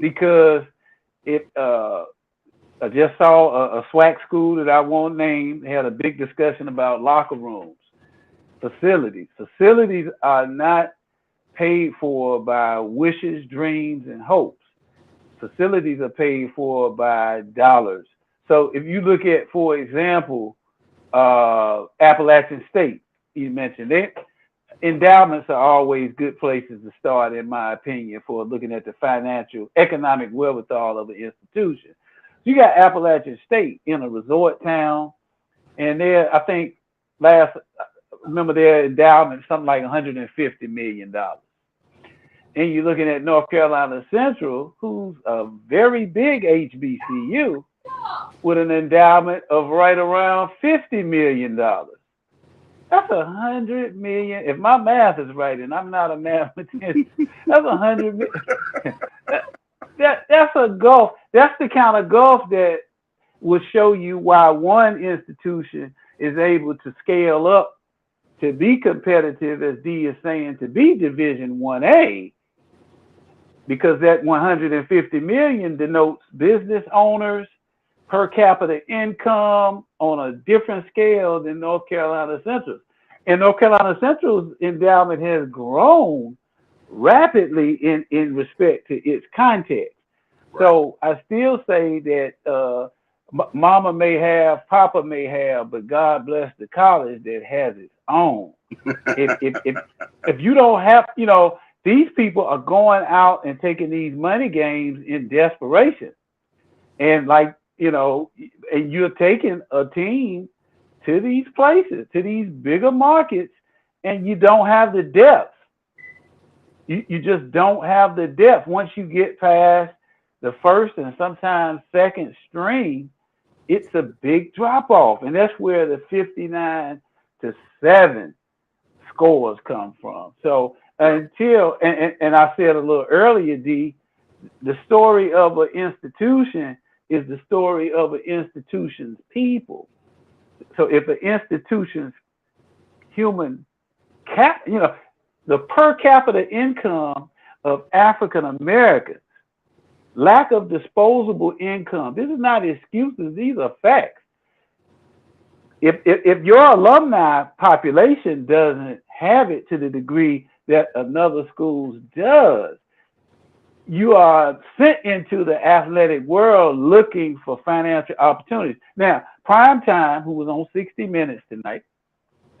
because it I just saw a SWAC school that I won't name. They had a big discussion about locker rooms, facilities. Facilities are not paid for by wishes, dreams, and hopes. Facilities are paid for by dollars. So if you look at, for example, Appalachian State, you mentioned it. Endowments are always good places to start, in my opinion, for looking at the financial, economic wherewithal of an institution. You got Appalachian State in a resort town, and there, I think, last, remember their endowment, something like $150 million. And you're looking at North Carolina Central, who's a very big HBCU, with an endowment of right around $50 million. That's 100 million. If my math is right, and I'm not a mathematician, that's 100 million. That's a gulf. That's the kind of gulf that will show you why one institution is able to scale up to be competitive, as D is saying, to be Division 1A, because that 150 million denotes business owners, per capita income on a different scale than North Carolina Central. And North Carolina Central's endowment has grown rapidly in respect to its context. Right. So I still say that mama may have, papa may have, but God bless the college that has its own. If you don't have, these people are going out and taking these money games in desperation. And like, and you're taking a team to these places, to these bigger markets, and you don't have the depth. You just don't have the depth. Once you get past the first and sometimes second string, it's a big drop off. And that's where the 59-7 scores come from. So until, and I said a little earlier, D, the story of an institution is the story of an institution's people. So if an institution's human the per capita income of African Americans, lack of disposable income, this is not excuses, these are facts. If your alumni population doesn't have it to the degree that another school does, you are sent into the athletic world looking for financial opportunities. Now, Primetime, who was on 60 Minutes tonight,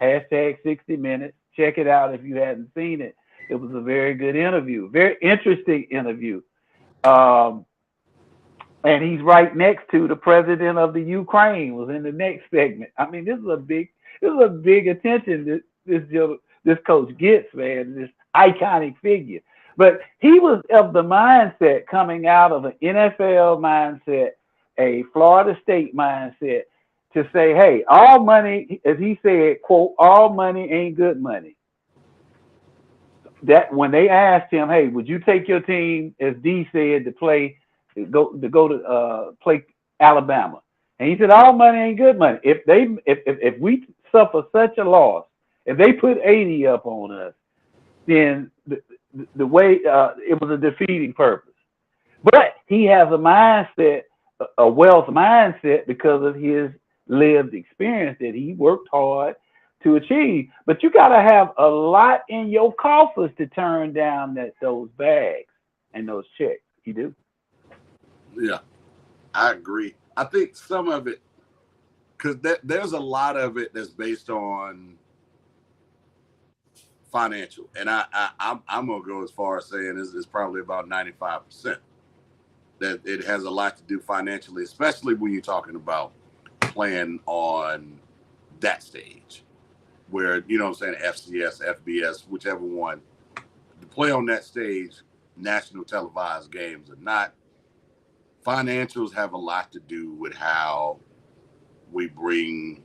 hashtag 60 Minutes, check it out if you hadn't seen it. It was a very good interview, very interesting interview. And he's right next to the president of the Ukraine, was in the next segment. I mean, this is a big attention this coach gets, man, this iconic figure. But he was of the mindset coming out of an NFL mindset, a Florida State mindset, to say, hey, all money, as he said, quote, all money ain't good money. That when they asked him, hey, would you take your team, as D said, to play play Alabama? And he said, all money ain't good money. If we suffer such a loss, if they put 80 up on us, then the way it was a defeating purpose. But he has a mindset, a wealth mindset, because of his lived experience that he worked hard to achieve. But you got to have a lot in your coffers to turn down those bags and those checks. You do? Yeah, I agree. I think some of it, because there's a lot of it that's based on financial, and I'm gonna go as far as saying it's probably about 95% that it has a lot to do financially, especially when you're talking about playing on that stage, where I'm saying FCS, FBS, whichever one, to play on that stage, national televised games or not, financials have a lot to do with how we bring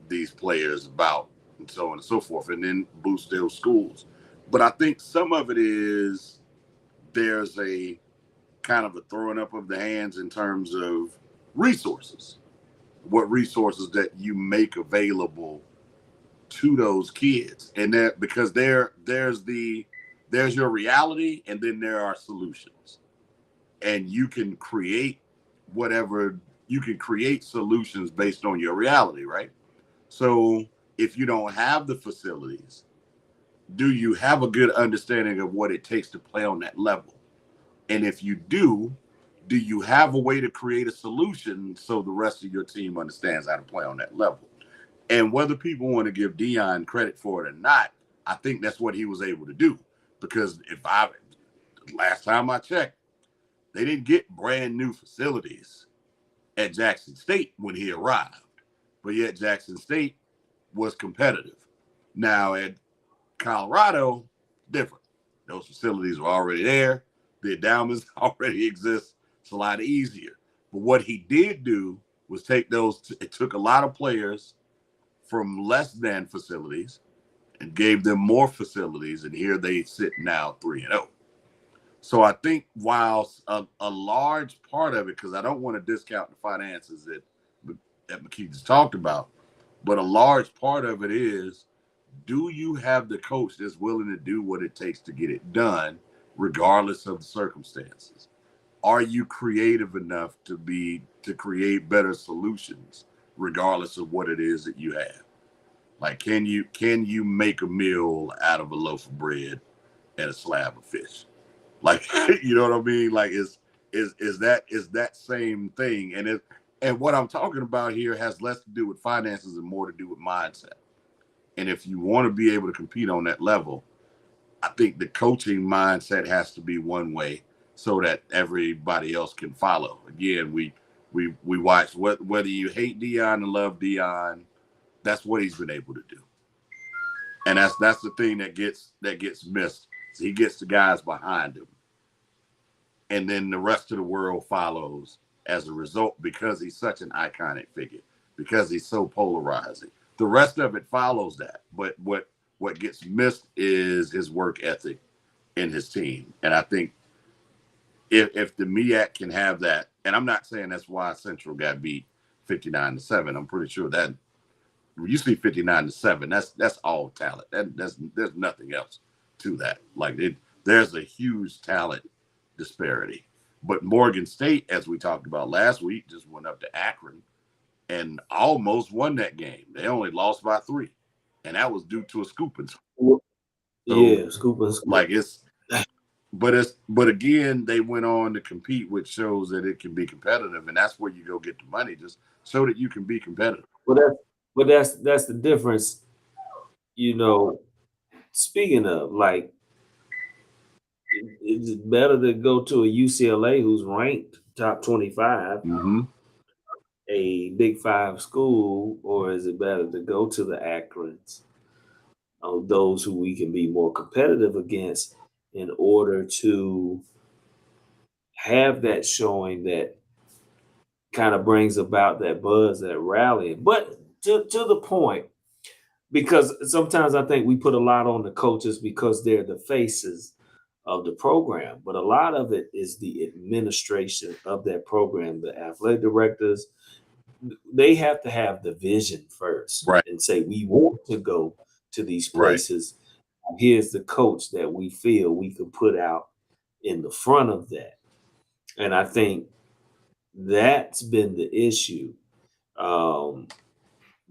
these players about, and so on and so forth, and then boost those schools. But I think some of it is there's a kind of a throwing up of the hands in terms of resources, what resources that you make available to those kids, and that because there's your reality, and then there are solutions, and whatever you can create solutions based on your reality, right? So if you don't have the facilities, do you have a good understanding of what it takes to play on that level? And if you do you have a way to create a solution so the rest of your team understands how to play on that level? And whether people want to give Dion credit for it or not, I think that's what he was able to do. Because last time I checked, they didn't get brand new facilities at Jackson State when he arrived, but yet Jackson State was competitive. Now at Colorado, different. Those facilities were already there. The endowments already exist. It's a lot easier. But what he did do was it took a lot of players from less than facilities and gave them more facilities. And here they sit now 3-0. So I think while a large part of it, because I don't want to discount the finances that McKee just talked about, but a large part of it is, do you have the coach that's willing to do what it takes to get it done, regardless of the circumstances? Are you creative enough to create better solutions, regardless of what it is that you have? Like, can you make a meal out of a loaf of bread and a slab of fish? Like, you know what I mean? Like, is that same thing? And what I'm talking about here has less to do with finances and more to do with mindset. And if you want to be able to compete on that level, I think the coaching mindset has to be one way so that everybody else can follow. Again, we watch whether you hate Dion and love Dion, that's what he's been able to do. And that's the thing that gets missed. So he gets the guys behind him. And then the rest of the world follows as a result, because he's such an iconic figure, because he's so polarizing. The rest of it follows that. But what gets missed is his work ethic and his team. And I think if the MEAC can have that, and I'm not saying that's why Central got beat 59-7. I'm pretty sure that when you see 59-7, that's all talent. There's nothing else to that. Like, there's a huge talent disparity. But Morgan State, as we talked about last week, just went up to Akron and almost won that game. They only lost by 3, and that was due to a scoop and scoop. So, Yeah, scoop and scoop. like, but again, they went on to compete, which shows that it can be competitive, and that's where you go get the money, just so that you can be competitive. But that's the difference. You know, speaking of, like, is it better to go to a UCLA who's ranked top 25, Mm-hmm. a Big Five school, or is it better to go to the Akrons, those who we can be more competitive against, in order to have that showing that kind of brings about that buzz, that rally? But to the point, because sometimes I think we put a lot on the coaches because they're the faces of the program, but a lot of it is the administration of that program, the athletic directors. They have to have the vision first Right, and say, we want to go to these right. places. Here's the coach that we feel we can put out in the front of that. And I think that's been the issue, um,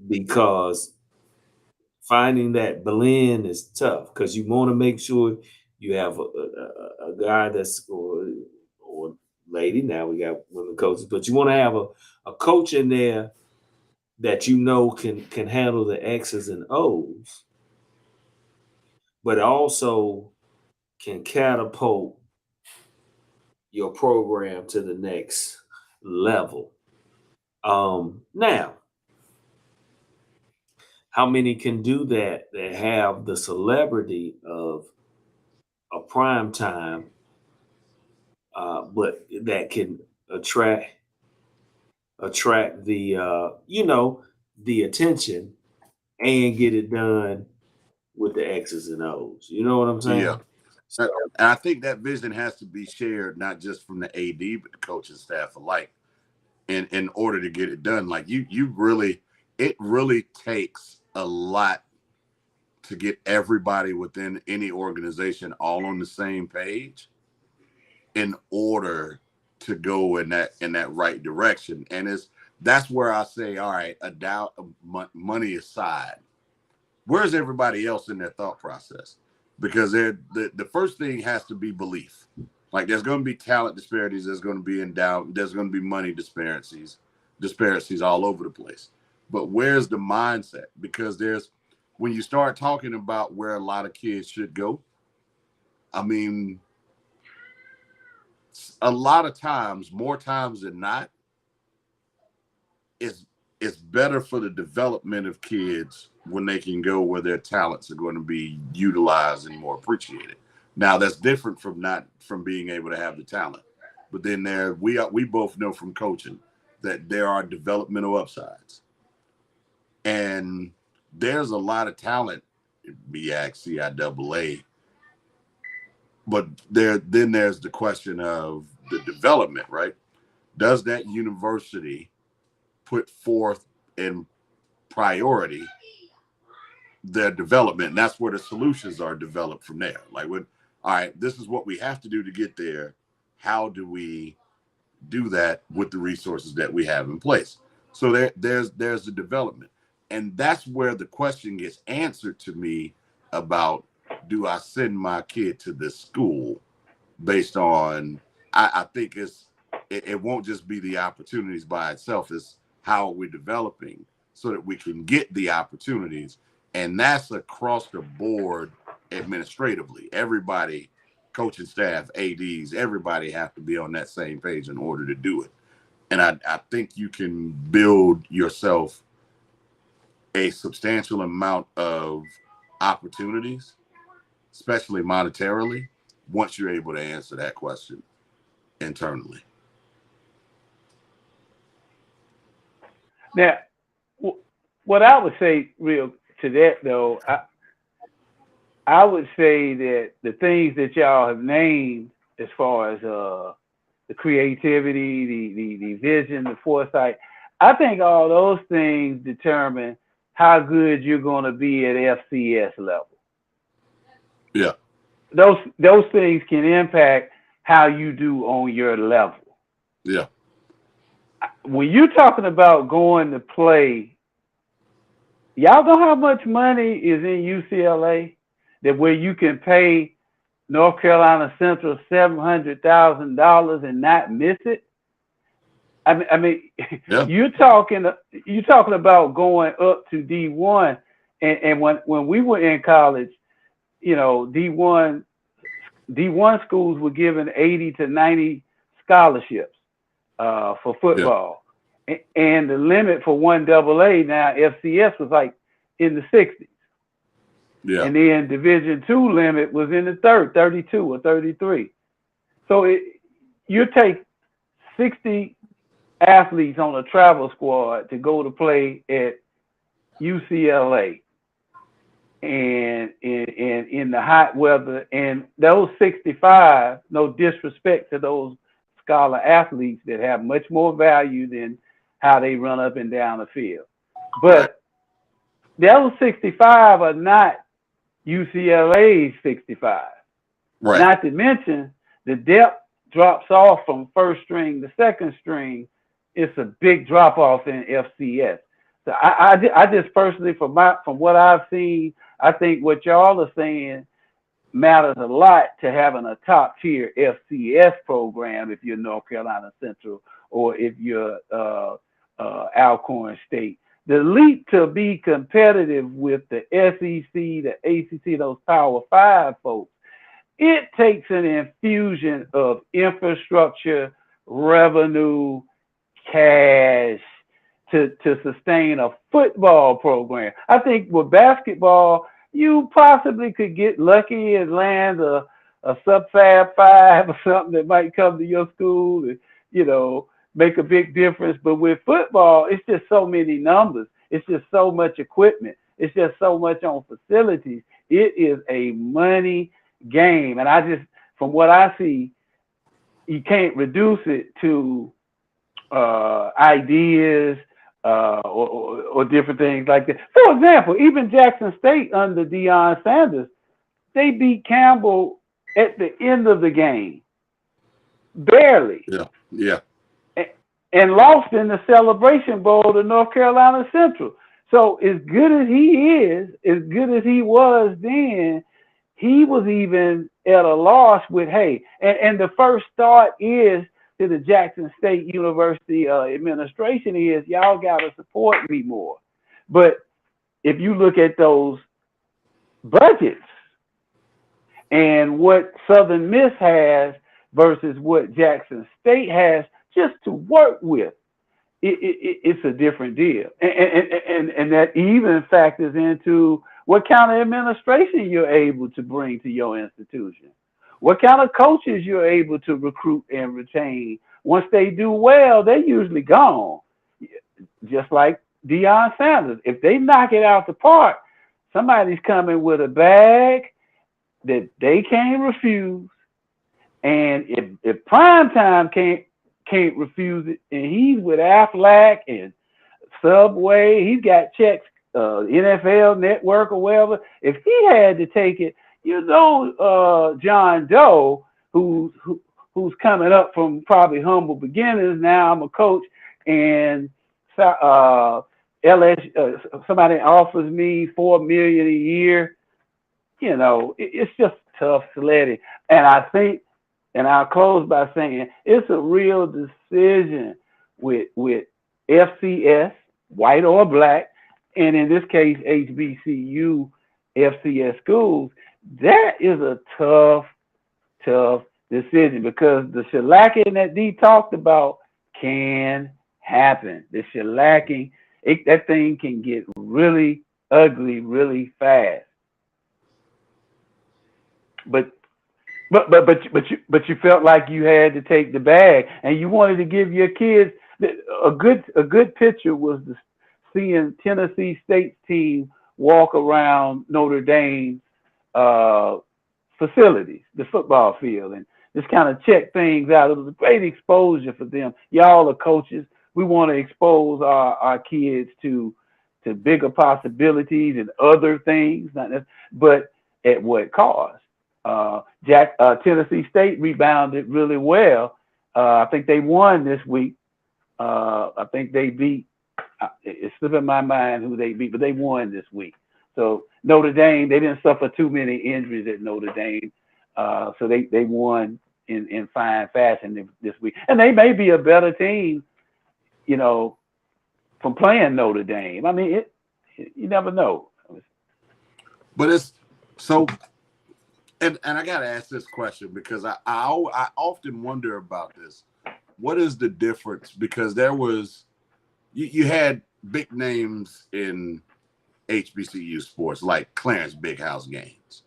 because finding that blend is tough, because you want to make sure you have a guy that's, or lady. Now we got women coaches, but you want to have a coach in there that can handle the X's and O's, but also can catapult your program to the next level. Now, how many can do that have the celebrity of a prime time, but that can attract the the attention and get it done with the X's and O's. You know what I'm Yeah. saying? And So I think that vision has to be shared, not just from the AD, but the coaching staff alike, in order to get it done. Like, it really takes a lot. to get everybody within any organization all on the same page in order to go in that right direction. And that's where I say, all right, a doubt, money aside, where's everybody else in their thought process? Because the first thing has to be belief. Like, there's going to be talent disparities, there's going to be endowment, there's going to be money disparities all over the place. But where's the mindset? Because when you start talking about where a lot of kids should go, I mean, a lot of times, more times than not, it's better for the development of kids when they can go where their talents are going to be utilized and more appreciated. Now, that's different from being able to have the talent. But then we both know from coaching that there are developmental upsides. And there's a lot of talent in MEAC, CIAA, but then there's the question of the development, right? Does that university put forth in priority their development? And that's where the solutions are developed from there. Like, all right, this is what we have to do to get there. How do we do that with the resources that we have in place? So there's the development. And that's where the question gets answered to me about, do I send my kid to this school based on, I think it won't just be the opportunities by itself. It's how we're developing so that we can get the opportunities. And that's across the board administratively. Everybody, coaching staff, ADs, everybody have to be on that same page in order to do it. And I think you can build yourself a substantial amount of opportunities, especially monetarily, once you're able to answer that question internally. Now, what I would say real to that though, I would say that the things that y'all have named as far as the creativity, the vision, the foresight, I think all those things determine how good you're going to be at FCS level. Yeah. Those things can impact how you do on your level. Yeah. When you're talking about going to play, y'all know how much money is in UCLA that where you can pay North Carolina Central $700,000 and not miss it? I mean, yeah. you're talking about going up to D1, and when we were in college, you know, D1 schools were given 80 to 90 scholarships for football, and the limit for 1AA now FCS was like in the 60s. Yeah. And then Division II limit was in the 32 or 33. So you take 60 athletes on a travel squad to go to play at UCLA and in the hot weather, and those 65, no disrespect to those scholar athletes that have much more value than how they run up and down the field. But those 65 are not UCLA's 65. Right. Not to mention the depth drops off from first string to second string. It's a big drop off in FCS. So I just personally, from what I've seen, I think what y'all are saying matters a lot to having a top tier FCS program if you're North Carolina Central or if you're Alcorn State. The leap to be competitive with the SEC, the ACC, those Power 5 folks, it takes an infusion of infrastructure, revenue, cash to sustain a football program. I think with basketball, you possibly could get lucky and land a sub-Fab 5 or something that might come to your school and, you know, make a big difference. But with football, it's just so many numbers. It's just so much equipment. It's just so much on facilities. It is a money game. And I just, from what I see, you can't reduce it to ideas, or different things like that. For example, even Jackson State under Deion Sanders, they beat Campbell at the end of the game, barely, Yeah. Yeah. and lost in the Celebration Bowl to North Carolina Central. So as good as he is, as good as he was then, he was even at a loss with, hey, and the first thought is to the Jackson State University administration is y'all got to support me more. But if you look at those budgets and what Southern Miss has versus what Jackson State has just to work with, it's a different deal. And that even factors into what kind of administration you're able to bring to your institution, what kind of coaches you're able to recruit and retain. Once they do well, they're usually gone. Just like Deion Sanders. If they knock it out the park, somebody's coming with a bag that they can't refuse. And if prime time can't refuse it, and he's with Aflac and Subway, he's got checks, NFL Network or whatever. If he had to take it, John Doe, who's coming up from probably humble beginnings. Now I'm a coach, and LS, somebody offers me $4 million a year. It's just tough sledding, and I think. And I'll close by saying it's a real decision with FCS, white or black, and in this case, HBCU, FCS schools. That is a tough decision because the shellacking that D talked about can happen. The shellacking, that thing can get really ugly really fast. But you felt like you had to take the bag, and you wanted to give your kids a good picture was seeing Tennessee State's team walk around Notre Dame's facilities, the football field, and just kind of check things out. It was a great exposure for them. Y'all are coaches. We want to expose our kids to bigger possibilities and other things, but at what cost? Tennessee State rebounded really well. I think they won this week. I think they beat. It's slipping my mind who they beat, but they won this week. So Notre Dame, they didn't suffer too many injuries at Notre Dame, so they won in fine fashion this week. And they may be a better team, from playing Notre Dame. I mean, you never know. But it's so. And I got to ask this question because I often wonder about this. What is the difference? Because there was, you had big names in HBCU sports like Clarence Big House Gaines,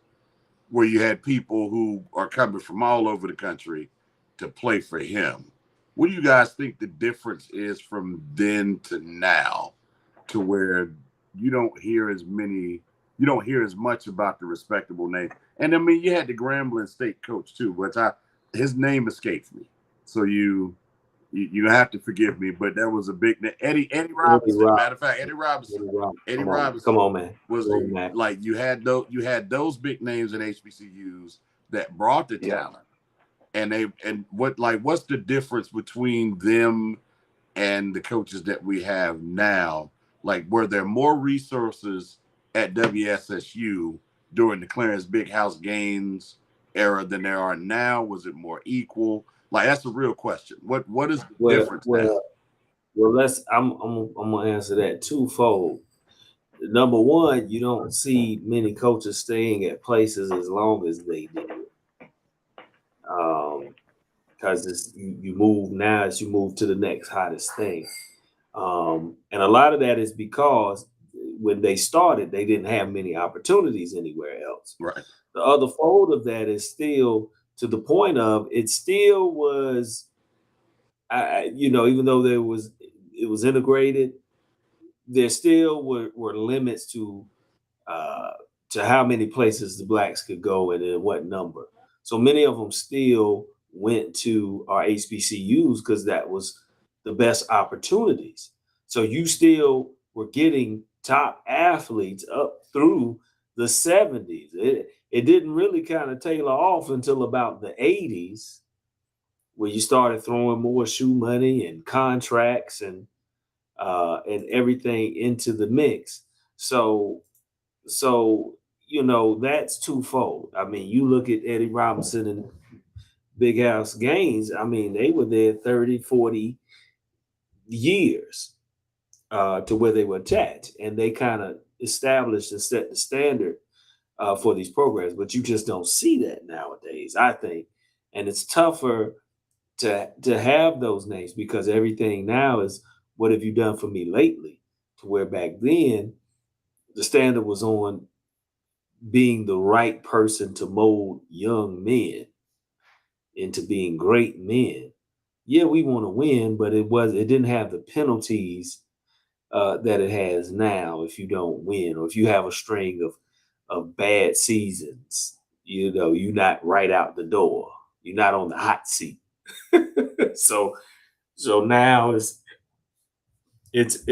where you had people who are coming from all over the country to play for him. What do you guys think the difference is from then to now, to where you don't hear as much about the respectable name? And I mean, you had the Grambling State coach too, which his name escapes me. So you have to forgive me, but that was a big name. Eddie Robinson. Matter of fact, Eddie Robinson. Come on, man. Was like you had those big names in HBCUs that brought the talent, and what's the difference between them and the coaches that we have now? Like, were there more resources at WSSU during the Clarence Big House Gaines era than there are now? Was it more equal? Like, that's a real question. What is the difference now? Well, I'm gonna answer that twofold. Number one, you don't see many coaches staying at places as long as they did. Because you move now as you move to the next hottest thing. And a lot of that is because when they started, they didn't have many opportunities anywhere else. Right. The other fold of that is still to the point of it still was, even though it was integrated, there still were limits to how many places the blacks could go and in what number. So many of them still went to our HBCUs because that was the best opportunities. So you still were getting top athletes up through the 70s. It didn't really kind of tailor off until about the 80s, where you started throwing more shoe money and contracts and everything into the mix. So so that's twofold. I mean, you look at Eddie Robinson and Big House Gaines. I mean, they were there 30, 40 years to where they were attached, and they kind of established and set the standard for these programs. But you just don't see that nowadays, I think, and it's tougher to have those names because everything now is what have you done for me lately? To where back then the standard was on being the right person to mold young men into being great men. Yeah, we want to win, but it didn't have the penalties that it has now if you don't win or if you have a string of bad seasons. You're not right out the door. You're not on the hot seat. so so now it's it's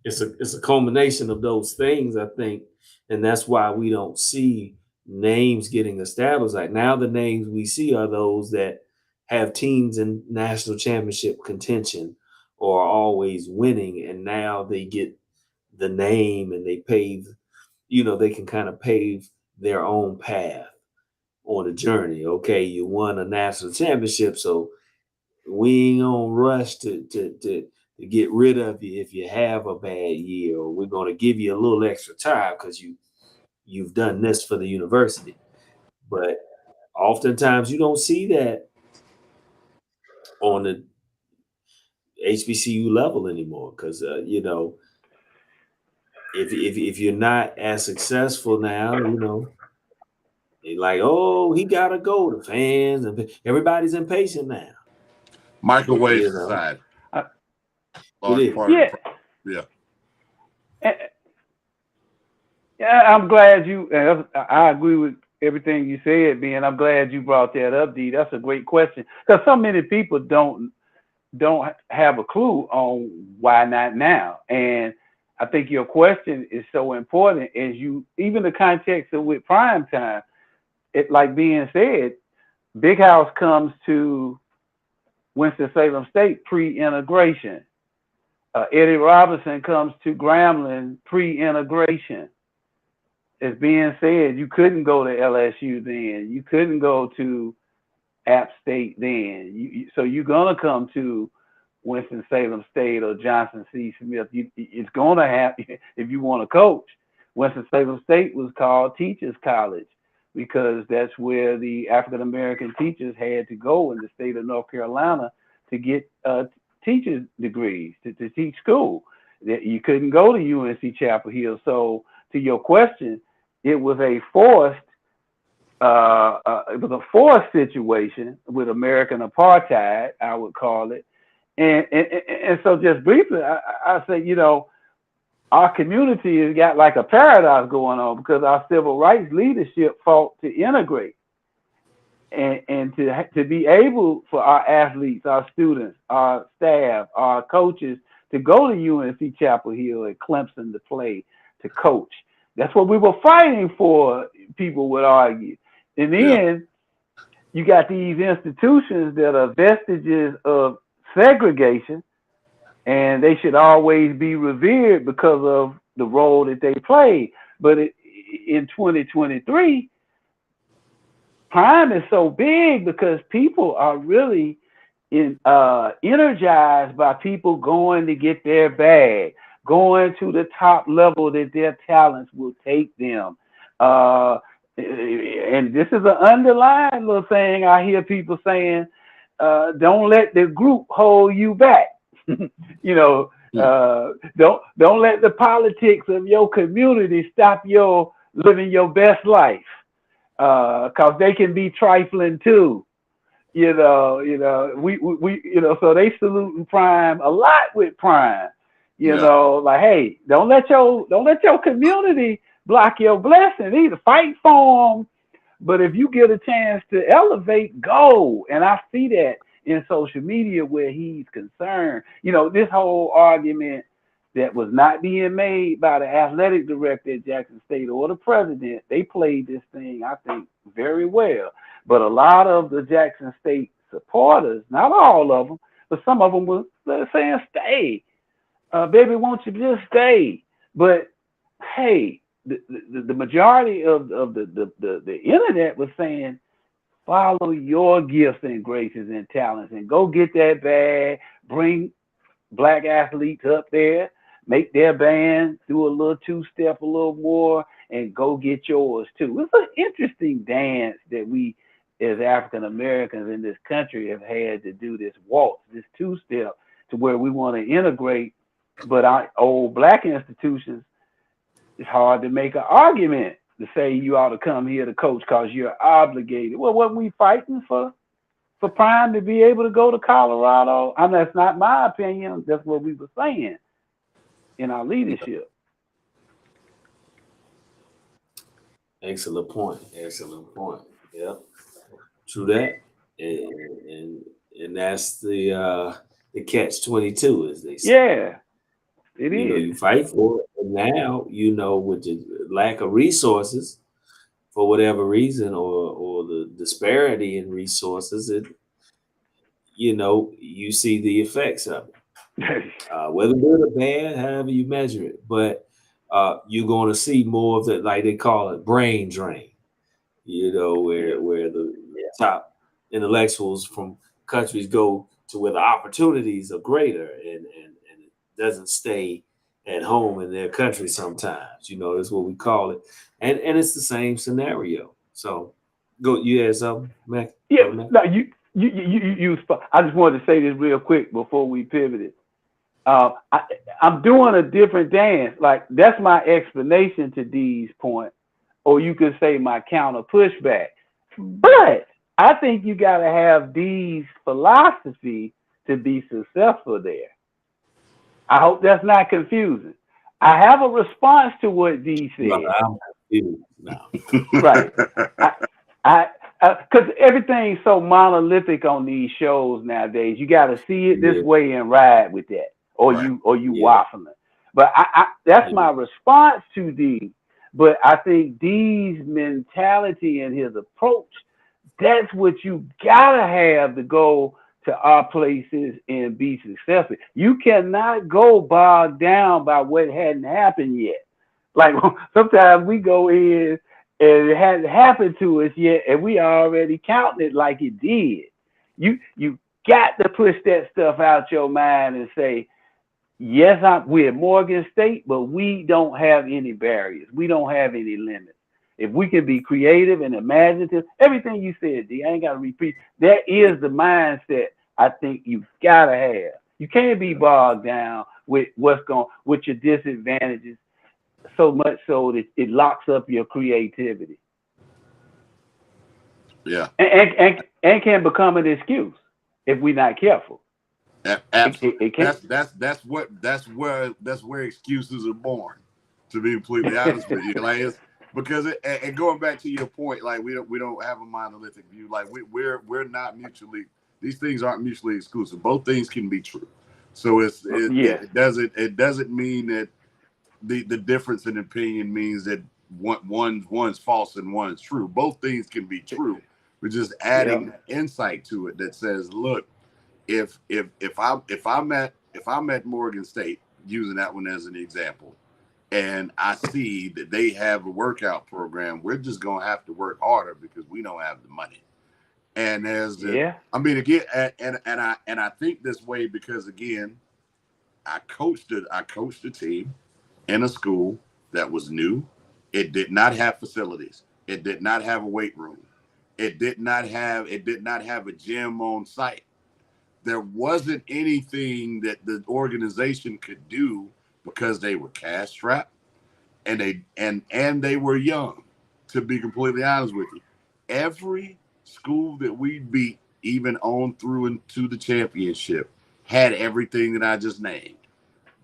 it's a culmination of those things, I think, and that's why we don't see names getting established. Like now, the names we see are those that have teams in national championship contention or are always winning, and now they get the name and they pave. They can kind of pave their own path on a journey. Okay, you won a national championship, so we ain't gonna rush to get rid of you if you have a bad year, or we're gonna give you a little extra time because you've done this for the university. But oftentimes you don't see that on the HBCU level anymore because if you're not as successful now, they like, oh, he gotta go. The fans and everybody's impatient now. Microwave You know, society, Uh, it large is. part of the yeah, problem. Yeah. and, yeah. I'm glad you. I agree with everything you said, Ben. I'm glad you brought that up, D. That's a great question because so many people don't have a clue on why not now. And I think your question is so important as you even the context of with prime time. It like being said, Big House comes to Winston-Salem State pre-integration. Eddie Robinson comes to Grambling pre-integration. As being said, you couldn't go to LSU then. You couldn't go to App State then. So you're gonna come to Winston-Salem State or Johnson C. Smith. It's gonna have if you want to coach. Winston-Salem State was called Teachers College because that's where the African American teachers had to go in the state of North Carolina to get teachers degrees to teach school. You couldn't go to UNC Chapel Hill. So to your question, it was a forced situation with American apartheid, I would call it. And so just briefly, I say, our community has got like a paradox going on because our civil rights leadership fought to integrate and to be able for our athletes, our students, our staff, our coaches to go to UNC Chapel Hill and Clemson to play, to coach. That's what we were fighting for, people would argue. And Yeah. then you got these institutions that are vestiges of segregation, and they should always be revered because of the role that they play. But in 2023, crime is so big because people are really energized by people going to get their bag, going to the top level that their talents will take them. And this is an underlying little thing I hear people saying, don't let the group hold you back. you know, Hmm. don't let the politics of your community stop your living your best life, cause they can be trifling too. So they salute Prime a lot with Prime. Yeah. Like, hey, don't let your community block your blessing. Either fight for them, but if you get a chance to elevate, go. And I see that in social media where he's concerned. This whole argument that was not being made by the athletic director at Jackson State or the president. They played this thing, I think, very well. But a lot of the Jackson State supporters, not all of them, but some of them were saying, "Stay, baby, won't you just stay?" But hey, the majority of the internet was saying, follow your gifts and graces and talents and go get that bag, bring black athletes up there, make their band do a little two-step a little more, and go get yours too. It's an interesting dance that we as African Americans in this country have had to do, this waltz, this two-step, to where we want to integrate. But our old black institutions, it's hard to make an argument to say you ought to come here to coach because you're obligated. Well, what we fighting for Prime to be able to go to Colorado? I mean, that's not my opinion. That's what we were saying in our leadership. Excellent point. Excellent point. Yep. True that. And that's the catch 22, as they say. Yeah, it You know, is. you fight for it, and now you know with the lack of resources for whatever reason, or the disparity in resources, it you know you see the effects of it, whether good or bad, however you measure it. But you're going to see more of that, like they call it, brain drain. You know, Yeah, where the top intellectuals from countries go to where the opportunities are greater, and it doesn't stay at home in their country sometimes. You know, that's what we call it. And it's the same scenario. So go, you had something, Mac, yeah. brother Mac? No, I just wanted to say this real quick before we pivoted. I'm doing a different dance. Like that's my explanation to Dee's point, or you could say my counter pushback. But I think you got to have Dee's philosophy to be successful there. I hope that's not confusing. I have a response to what Dee Brother, said. I'm confused now. Right. I, I, because everything's so monolithic on these shows nowadays. You got to see it this Yeah, way and ride with that, Right. or you yeah, waffling. But that's yeah. my response to D. But I think D's mentality and his approach, that's what you gotta have to go to our places and be successful. You cannot go bogged down by what hadn't happened yet. Like sometimes we go in and it hasn't happened to us yet, and we already counting it like it did. You got to push that stuff out your mind and say, yes, we're at Morgan State, but we don't have any barriers. We don't have any limits. If we can be creative and imaginative, everything you said, D, I ain't got to repeat. That is the mindset I think you gotta have. You can't be bogged down with with your disadvantages so much so that it locks up your creativity Yeah. and can become an excuse if we're not careful. Absolutely. It can. That's where excuses are born. To be completely honest with you, like it's because and going back to your point, like we don't have a monolithic view. Like we're not mutually, these things aren't mutually exclusive. Both things can be true. So Yes. it doesn't mean that the difference in opinion means that one's false and one's true. Both things can be true. We're just Yep. adding insight to it that says, look, if I'm at Morgan State, using that one as an example, and I see that they have a workout program, we're just gonna have to work harder because we don't have the money. And there's the, Yeah. I mean, again, and I think this way because again, I coached a team in a school that was new. It did not have facilities. It did not have a weight room. It did not have a gym on site. There wasn't anything that the organization could do because they were cash strapped and they were young. To be completely honest with you, every school that we beat, even on through into the championship, had everything that I just named.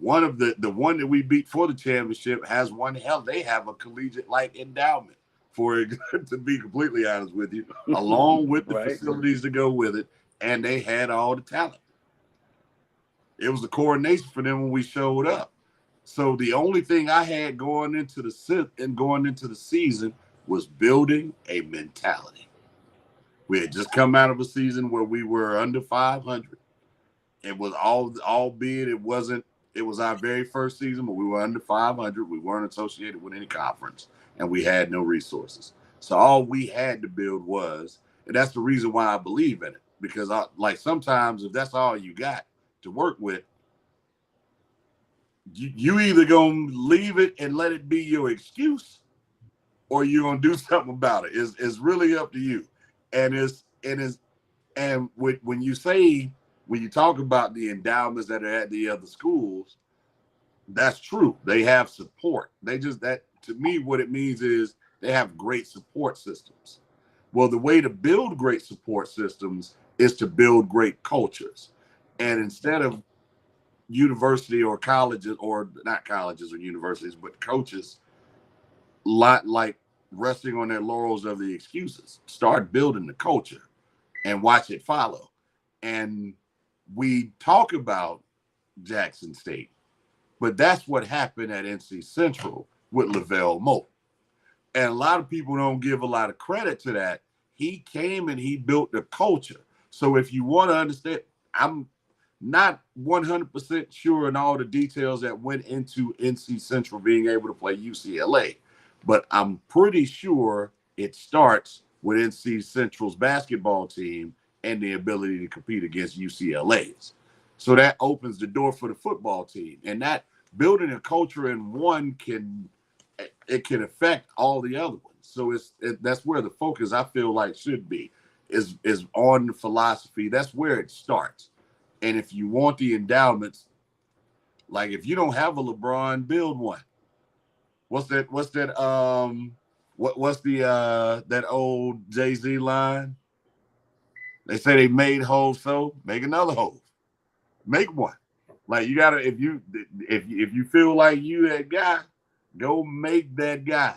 One of the one that we beat for the championship has one hell. They have a collegiate like endowment for it. To be completely honest with you, along with the Right. facilities to go with it, and they had all the talent. It was the coordination for them when we showed up. So the only thing I had going into the season was building a mentality. We had just come out of a season where we were under 500. It was albeit it was our very first season, but we were under 500. We weren't associated with any conference, and we had no resources. So all we had to build was, and that's the reason why I believe in it, because like sometimes if that's all you got to work with, you either gonna leave it and let it be your excuse, or you're gonna do something about it. It's really up to you. And when you talk about the endowments that are at the other schools, that's true. They have support. That to me, what it means is they have great support systems. Well, the way to build great support systems is to build great cultures. And instead of university or colleges, or not colleges or universities, but coaches, lot like resting on their laurels of the excuses, start building the culture and watch it follow. And we talk about Jackson State, but that's what happened at NC Central with Lavelle Moat. And a lot of people don't give a lot of credit to that. He came and he built the culture. So if you want to understand, I'm not 100% sure in all the details that went into NC Central being able to play UCLA, but I'm pretty sure it starts with NC Central's basketball team and the ability to compete against UCLA's. So that opens the door for the football team. And that building a culture in one can affect all the other ones. So that's where the focus, I feel like, should be, is on the philosophy. That's where it starts. And if you want the endowments, like if you don't have a LeBron, build one. What's that? What's the that old Jay-Z line? They say they made hoes, so make another hole. Make one. Like you gotta, if you feel like you that guy, go make that guy.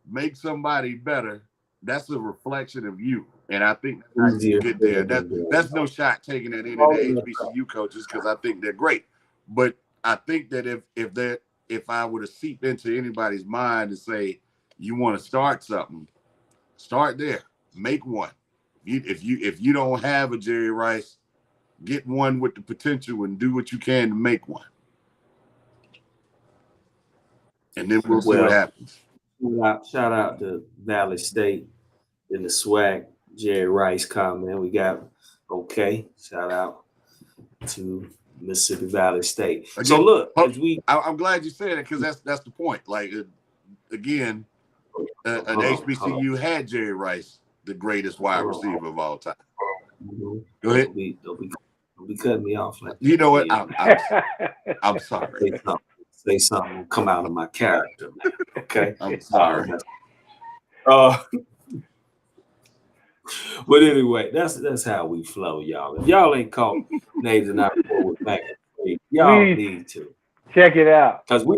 Make somebody better. That's a reflection of you. And I think that's how you Easier get there. said than That's done. no shot taking at any of the HBCU coaches, because I think they're great. But I think that if I were to seep into anybody's mind and say you want to start something, start there. Make one. If you don't have a Jerry Rice, get one with the potential and do what you can to make one. And then we'll see what Well, happens. shout out to Valley State in the swag Jerry Rice comment. We got okay. Shout out to Mississippi Valley State. So Again, look, as we I'm glad you said it, because that's the point. Like again, an hold on. HBCU had Jerry Rice, the greatest wide Hold on. receiver of all time. Mhm. Go ahead. Don't be cutting me off like You that. know what? Yeah. I'm sorry. Say something will come out of my character. Okay. I'm sorry. Uh, but anyway, that's how we flow, y'all. If y'all ain't caught names in our report with Mac, y'all Please need to, check it out. because we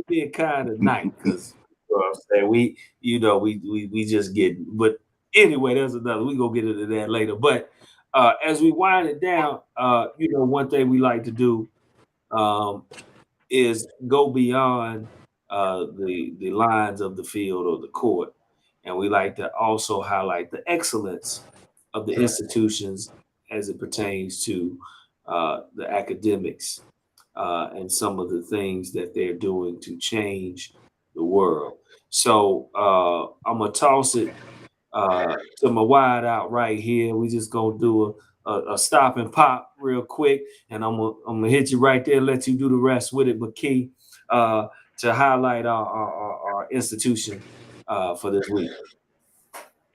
being kind of nice, because you know what I'm saying, we just getting. But anyway, there's another. We gonna get into that later. But as we wind it down, one thing we like to do um, is go beyond the lines of the field or the court, and we like to also highlight the excellence of the institutions as it pertains to the academics and some of the things that they're doing to change the world. So I'm gonna toss it to my wide out right here. We just gonna do a stop and pop real quick, and I'm gonna hit you right there, let you do the rest with it. But key to highlight our institution for this week.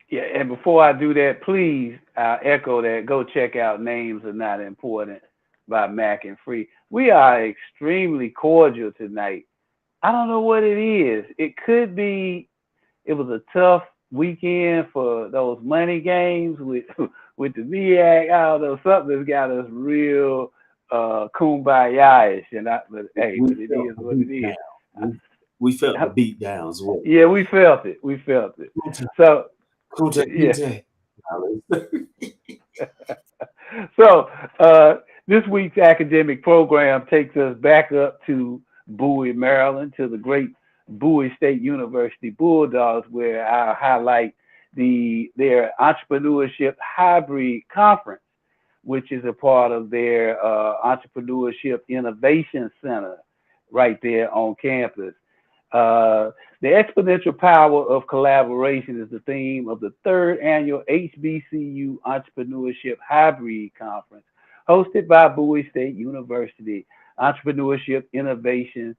Yeah, and before I do that, please, I'll echo that. Go check out Names Are Not Important by Mac and Free. We are extremely cordial tonight. I don't know what it is. It could be it was a tough weekend for those money games with with the MEAC. I don't know, something's got us real kumbaya-ish. But hey, We but it felt is the what it beat is. down. We felt the beat down as well. Yeah, we felt it. We felt it. So Contact yeah. PJ. So this week's academic program takes us back up to Bowie, Maryland, to the great Bowie State University Bulldogs, where I highlight their entrepreneurship hybrid conference, which is a part of their entrepreneurship innovation center right there on campus. The exponential power of collaboration is the theme of the third annual HBCU Entrepreneurship Hybrid Conference, hosted by Bowie State University Entrepreneurship Innovation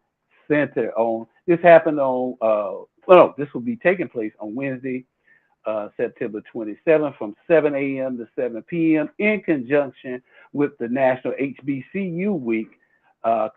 Center. On this happened on, well, no, this will be taking place on Wednesday, September 27th from 7 a.m. to 7 p.m. in conjunction with the National HBCU Week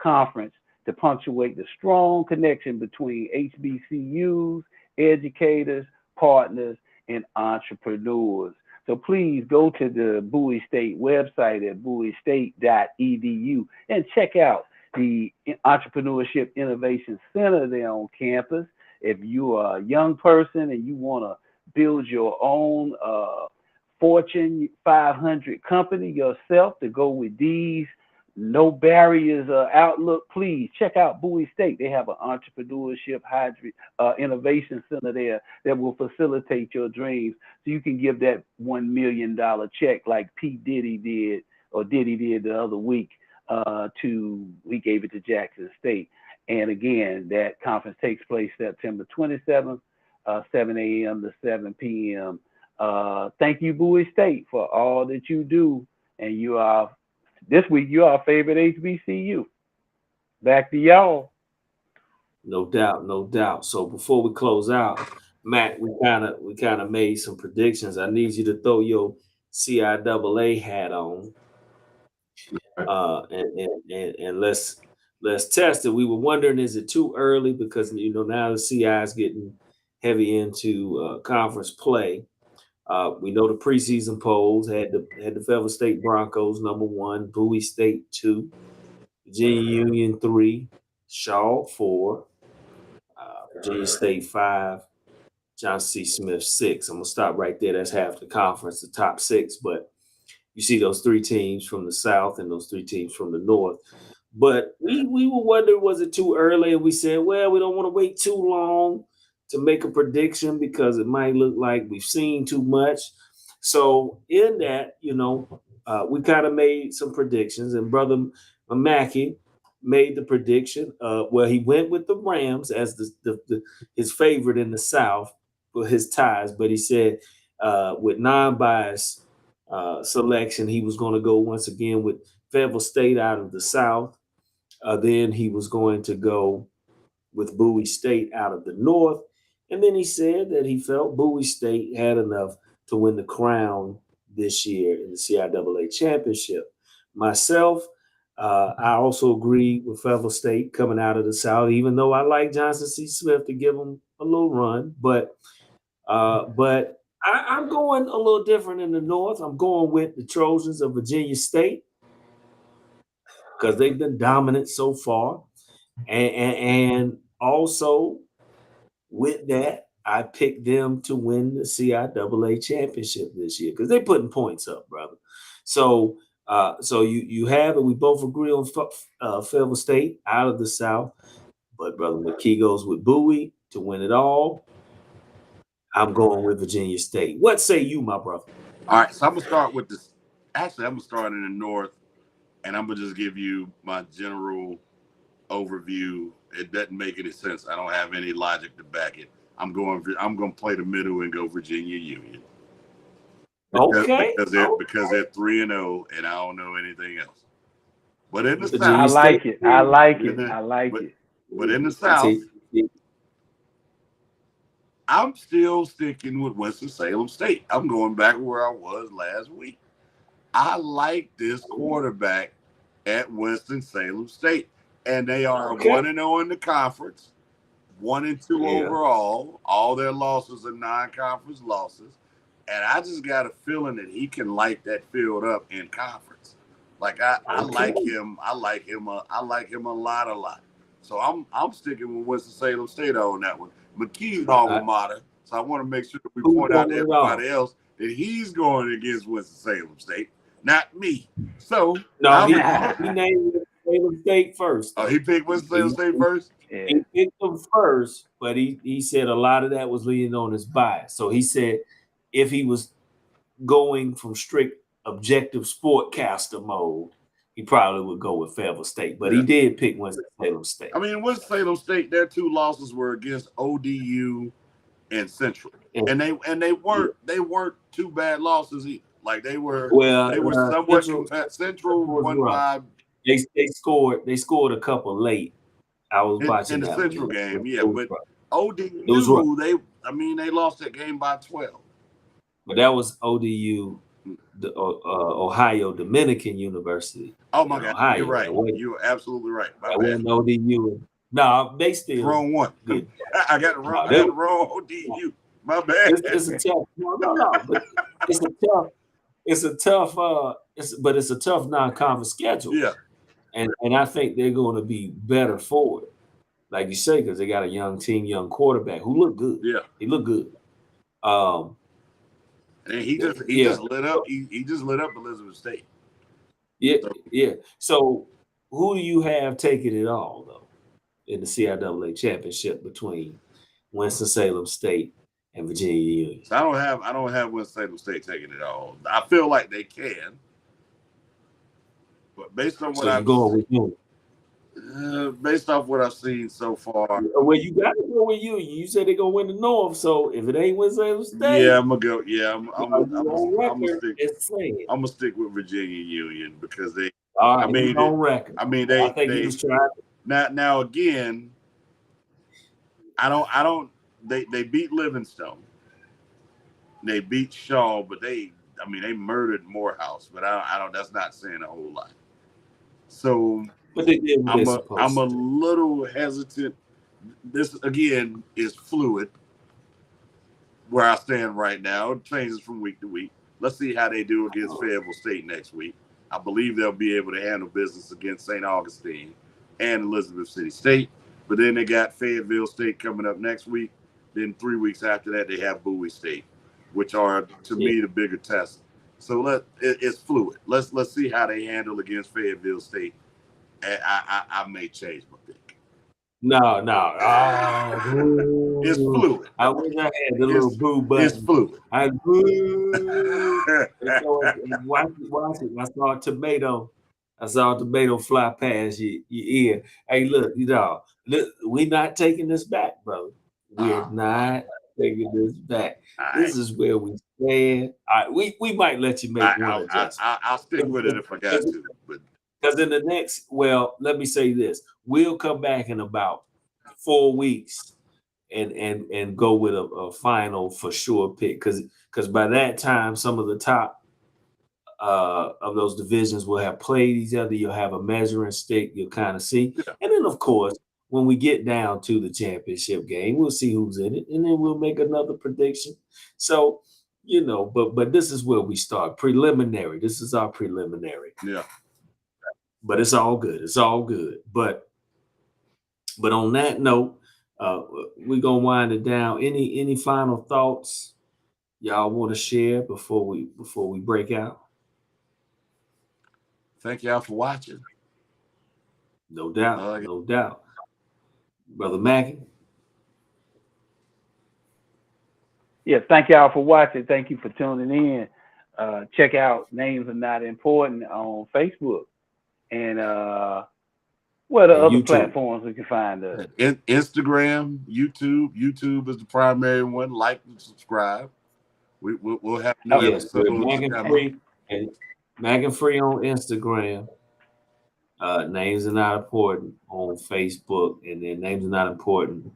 conference to punctuate the strong connection between HBCUs, educators, partners, and entrepreneurs. So please go to the Bowie State website at bowiestate.edu and check out the Entrepreneurship Innovation Center there on campus. If you are a young person and you want to build your own Fortune 500 company yourself to go with these no barriers outlook, please check out Bowie State. They have an entrepreneurship innovation center there that will facilitate your dreams so you can give that $1 million check like P. Diddy did or Diddy did the other week we gave it to Jackson State. And again, that conference takes place September 27th, 7 a.m. to 7 p.m. Thank you, Bowie State, for all that you do. And this week, you're our favorite HBCU. Back to y'all. No doubt, no doubt. So before we close out, Matt, we kind of made some predictions. I need you to throw your CIAA hat on, and let's test it. We were wondering, is it too early because now the CI is getting heavy into conference play. We know the preseason polls had the Fayetteville State Broncos #1, Bowie State 2, Virginia Union 3, Shaw 4, Virginia State 5, Johnson C. Smith 6. I'm gonna stop right there. That's half the conference, the top six. But you see those three teams from the South and those three teams from the North. But we were wondering, was it too early? And we said, well, we don't want to wait too long to make a prediction because it might look like we've seen too much. So in that, we kind of made some predictions, and Brother Mackey made the prediction. Well, he went with the Rams as his favorite in the South for his ties, but he said with non-bias selection, he was going to go once again with Fayetteville State out of the South. Then he was going to go with Bowie State out of the North. And then he said that he felt Bowie State had enough to win the crown this year in the CIAA championship. Myself, I also agree with Fayetteville State coming out of the South, even though I like Johnson C. Smith to give them a little run. But I'm going a little different in the North. I'm going with the Trojans of Virginia State because they've been dominant so far. And also with that, I picked them to win the CIAA championship this year because they're putting points up, brother. So you have it. We both agree on Fayetteville State out of the South, but brother McKee goes with Bowie to win it all. I'm going with Virginia State. What say you, my brother? All right, so I'm gonna start with this. Actually, I'm gonna start in the North, and I'm gonna just give you my general overview. It doesn't make any sense. I don't have any logic to back it. I'm going to play the middle and go Virginia Union because Okay. because they're 3-0, and I don't know anything else. But in the I Virginia South, State. like it. I like in it. the, I like but it. but in the South, See, see, I'm still sticking with Winston-Salem State. I'm going back where I was last week. I like this quarterback at Winston-Salem State, and they are okay. 1-0 in the conference. 1-2 Yeah. overall. All their losses are non-conference losses, and I just got a feeling that he can light that field up in conference. Like I Okay. like him. I like him a lot. So I'm sticking with Winston Salem State on that one. McKee's alma Uh, mater. So I want to make sure that we who's point out going to with it all? everybody else that he's going against Winston Salem State, not me. So No, I'm he wrong. he named it. Winston-Salem State first. Oh, he picked Winston-Salem State first? Yeah. He picked them first, but he said a lot of that was leaning on his bias. So he said if he was going from strict objective sportcaster mode, he probably would go with Fayetteville State. But he did pick Winston-Salem State. I mean, Winston-Salem State, their two losses were against ODU and Central, and they weren't two bad losses either. Like they were somewhat Central won by they scored a couple late. I was watching in the that Central game, yeah. But ODU, they lost that game by 12. But that was ODU, the Ohio Dominican University. Oh my God, Ohio. you're right. You're absolutely right. That wasn't ODU. No, they still wrong one. Good. I got the wrong. I got the wrong ODU. My bad. It's a tough. No. But it's a tough non-conference schedule. Yeah. And I think they're going to be better for it, like you say, because they got a young team, young quarterback who looked good. Yeah, he looked good. And he just lit up. He just lit up Elizabeth State. Yeah. So who do you have taking it all though in the CIAA championship between Winston-Salem State and Virginia Union? So I don't have Winston-Salem State taking it all. I feel like they can, but based on what I've going with based off what I've seen so far. Well, you got to go with you. You said they're gonna win the North, so if it ain't Winston-Salem State, yeah, I'm gonna go. Yeah, I'm gonna stick with Virginia Union because they. I mean, on record. I mean, they. I think he was trying. Now again, I don't. They beat Livingstone. They beat Shaw, but they murdered Morehouse. But I don't. That's not saying a whole lot. So. But they did I'm a little hesitant. This again is fluid. Where I stand right now, it changes from week to week. Let's see how they do against Fayetteville State next week. I believe they'll be able to handle business against St. Augustine and Elizabeth City State. But then they got Fayetteville State coming up next week. Then 3 weeks after that, they have Bowie State, which are to me the bigger test. So it's fluid. Let's see how they handle against Fayetteville State. I may change my pick. No. Oh, it's fluid. I wish I had the little boo button. It's fluid. I boo. Watch it. I saw a tomato fly past your ear. Hey, look, we're not taking this back, brother. We're not taking this back. This is where we stand. We might let you make one adjustment. I'll stick with it if I got to. But because in the next, let me say this: we'll come back in about 4 weeks and go with a final for sure pick. Because by that time, some of the top of those divisions will have played each other. You'll have a measuring stick. You'll kind of see, and then of course, when we get down to the championship game, we'll see who's in it, and then we'll make another prediction. So, but this is where we start preliminary. This is our preliminary. Yeah. But it's all good. It's all good. But on that note, we're gonna wind it down. Any final thoughts y'all want to share before we break out? Thank y'all for watching. No doubt. No doubt. Brother Mackey. Yeah, thank y'all for watching. Thank you for tuning in. Check out Names Are Not Important on Facebook. And what are other platforms we can find us? Instagram, YouTube. YouTube is the primary one. Like and subscribe. We'll have new episodes. Mac and Free on Instagram. Names Are Not Important on Facebook, and then Names Are Not Important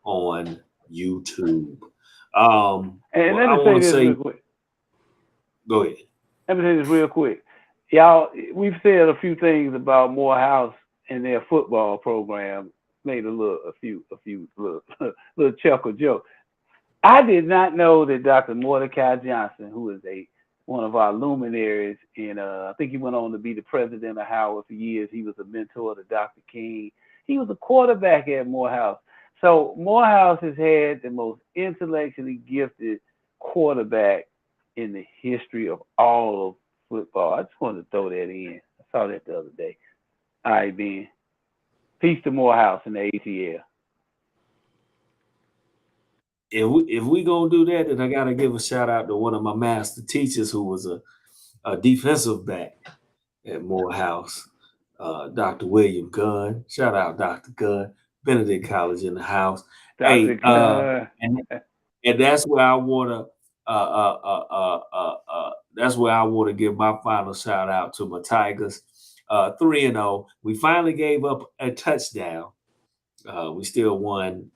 on YouTube. And let me say this real quick. Go ahead. Let me say this real quick. Y'all, we've said a few things about Morehouse and their football program. Made a few little chuckle joke. I did not know that Dr. Mordecai Johnson, who is one of our luminaries, and I think he went on to be the president of Howard for years. He was a mentor to Dr. King. He was a quarterback at Morehouse. So Morehouse has had the most intellectually gifted quarterback in the history of all of football. I just wanted to throw that in. I saw that the other day. All right, Ben. Peace to Morehouse and the ATL. If we gonna do that, then I gotta give a shout out to one of my master teachers who was a defensive back at Morehouse, Dr. William Gunn. Shout out Dr. Gunn, Benedict College in the house. Dr. Hey, Gunn. and that's where I wanna that's where I wanna give my final shout out to my Tigers. 3-0. We finally gave up a touchdown. We still won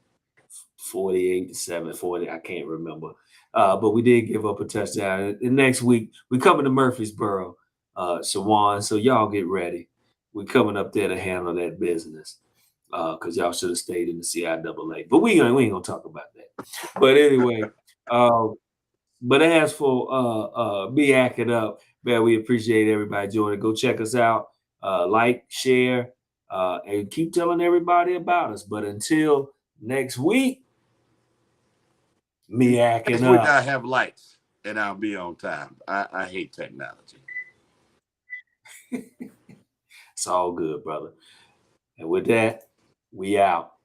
48-7, 40. I can't remember. But we did give up a touchdown. And next week, we coming to Murfreesboro, Shawan. So y'all get ready. We're coming up there to handle that business. Because y'all should have stayed in the CIAA. But we ain't gonna talk about that. But anyway, but as for MEAC'n UP, man, we appreciate everybody joining. Go check us out. Like, share, and keep telling everybody about us. But until next week, MEAC'n Next week UP. I have lights and I'll be on time. I hate technology. It's all good, brother. And with that, we out.